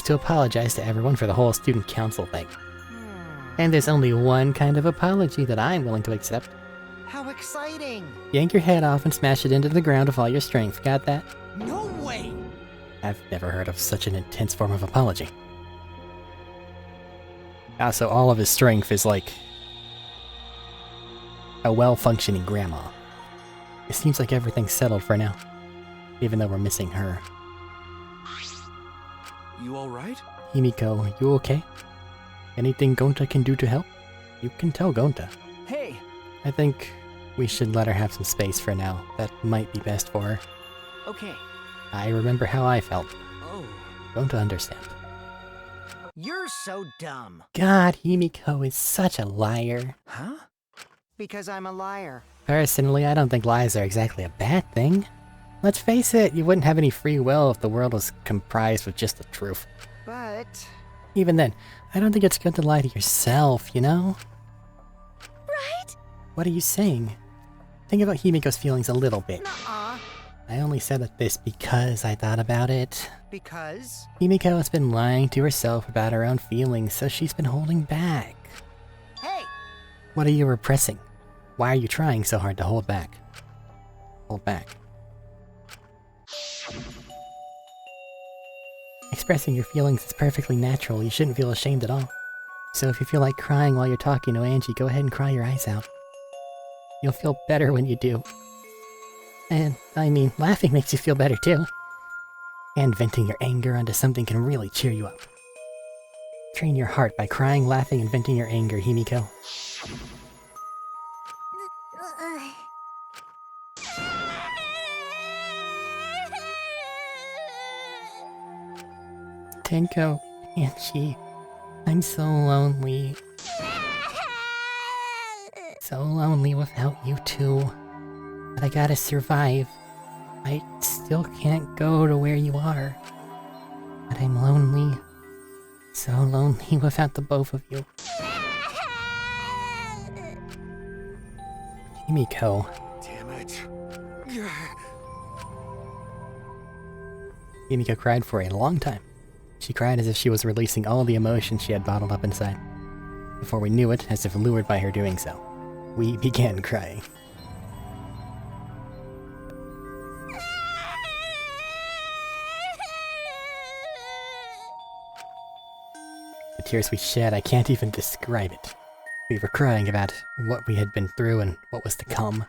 to apologize to everyone for the whole student council thing. And there's only one kind of apology that I'm willing to accept. How exciting! Yank your head off and smash it into the ground with all your strength. Got that? No way! I've never heard of such an intense form of apology. Also, all of his strength is like a well-functioning grandma. It seems like everything's settled for now, even though we're missing her. You alright? Himiko, you okay? Anything Gonta can do to help? You can tell Gonta. Hey! I think we should let her have some space for now. That might be best for her. Okay. I remember how I felt. Oh. Gonta understand. You're so dumb. God, Himiko is such a liar. Huh? Because I'm a liar. Personally, I don't think lies are exactly a bad thing. Let's face it, you wouldn't have any free will if the world was comprised with just the truth. But... Even then, I don't think it's good to lie to yourself, you know? Right? What are you saying? Think about Himiko's feelings a little bit. Nuh-uh. I only said this because I thought about it. Because? Himiko has been lying to herself about her own feelings, so she's been holding back. Hey! What are you repressing? Why are you trying so hard to hold back? Hold back. Expressing your feelings is perfectly natural. You shouldn't feel ashamed at all. So if you feel like crying while you're talking to Angie, go ahead and cry your eyes out. You'll feel better when you do. And, I mean, laughing makes you feel better too. And venting your anger onto something can really cheer you up. Train your heart by crying, laughing, and venting your anger, Himiko. Tenko, Angie, I'm so lonely. So lonely without you two. But I gotta survive. I still can't go to where you are. But I'm lonely. So lonely without the both of you. Himiko. Damn it. Himiko cried for a long time. She cried as if she was releasing all the emotions she had bottled up inside. Before we knew it, as if lured by her doing so, we began crying. The tears we shed, I can't even describe it. We were crying about what we had been through and what was to come.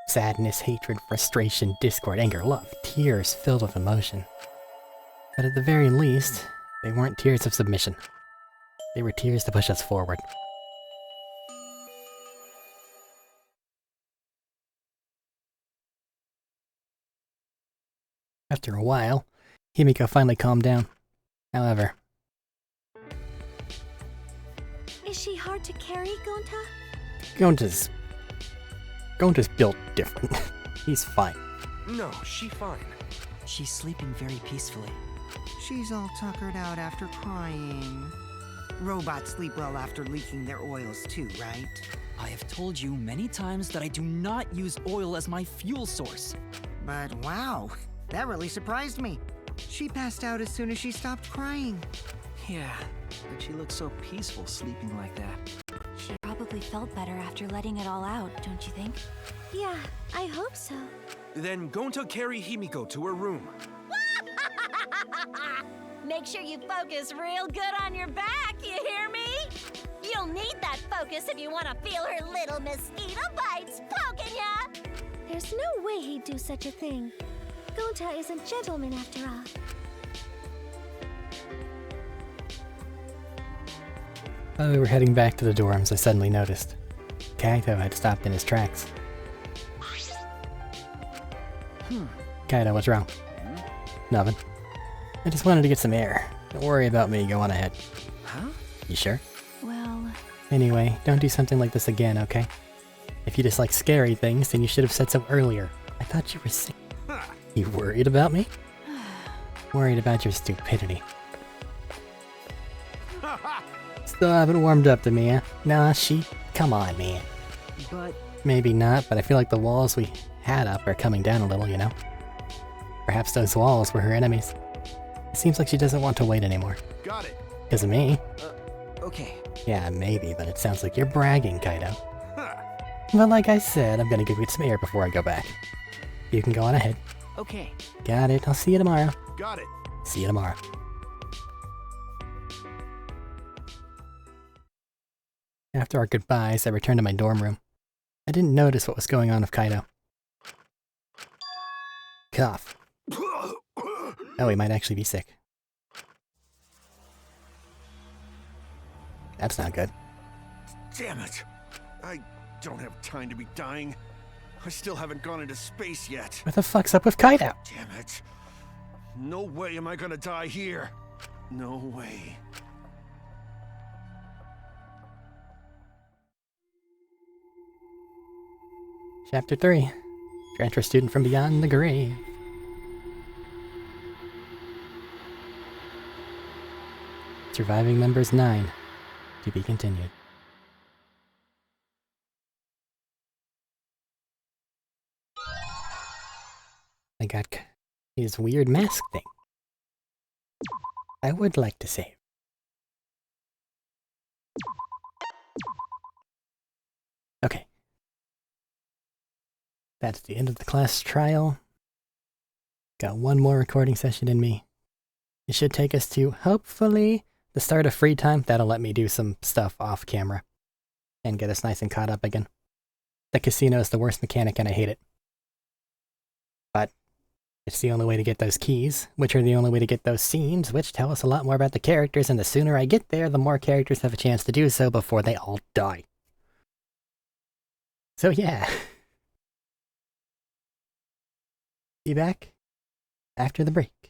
Sadness, hatred, frustration, discord, anger, love, tears filled with emotion. But at the very least, they weren't tears of submission. They were tears to push us forward. After a while, Himiko finally calmed down. However... Is she hard to carry, Gonta? Gonta's built different. He's fine. No, she fine. She's sleeping very peacefully. She's all tuckered out after crying. Robots sleep well after leaking their oils too, right? I have told you many times that I do not use oil as my fuel source. But wow, that really surprised me. She passed out as soon as she stopped crying. Yeah, but she looks so peaceful sleeping like that. She probably felt better after letting it all out, don't you think? Yeah, I hope so. Then Gonta carry Himiko to her room. Make sure you focus real good on your back, you hear me? You'll need that focus if you want to feel her little mosquito bites poking ya! There's no way he'd do such a thing. Gonta is a gentleman after all. While we were heading back to the dorms, I suddenly noticed. Kaito had stopped in his tracks. Kaito, what's wrong? Nothing. I just wanted to get some air. Don't worry about me, go on ahead. Huh? You sure? Well... Anyway, don't do something like this again, okay? If you dislike scary things, then you should have said so earlier. I thought you were sick. You worried about me? Worried about your stupidity. Still haven't warmed up to me, huh? Nah, come on, man. But... Maybe not, but I feel like the walls we had up are coming down a little, you know? Perhaps those walls were her enemies. It seems like she doesn't want to wait anymore. Got it. Because of me. Okay. Yeah, maybe, but it sounds like you're bragging, Kaito. But like I said, I'm gonna go get some air before I go back. You can go on ahead. Okay. Got it, I'll see you tomorrow. Got it. See you tomorrow. After our goodbyes, I returned to my dorm room. I didn't notice what was going on with Kaido. Cough. Oh, he might actually be sick. That's not good. Damn it! I don't have time to be dying. I still haven't gone into space yet. What the fuck's up with Kaido? Damn it. No way am I gonna die here. No way. Chapter 3. Transfer student from beyond the grave. Surviving members 9. To be continued. I got his weird mask thing. I would like to save. Okay. That's the end of the class trial. Got one more recording session in me. It should take us to, hopefully, the start of free time. That'll let me do some stuff off camera. And get us nice and caught up again. The casino is the worst mechanic and I hate it. But it's the only way to get those keys, which are the only way to get those scenes, which tell us a lot more about the characters, and the sooner I get there, the more characters have a chance to do so before they all die. So yeah. Be back after the break.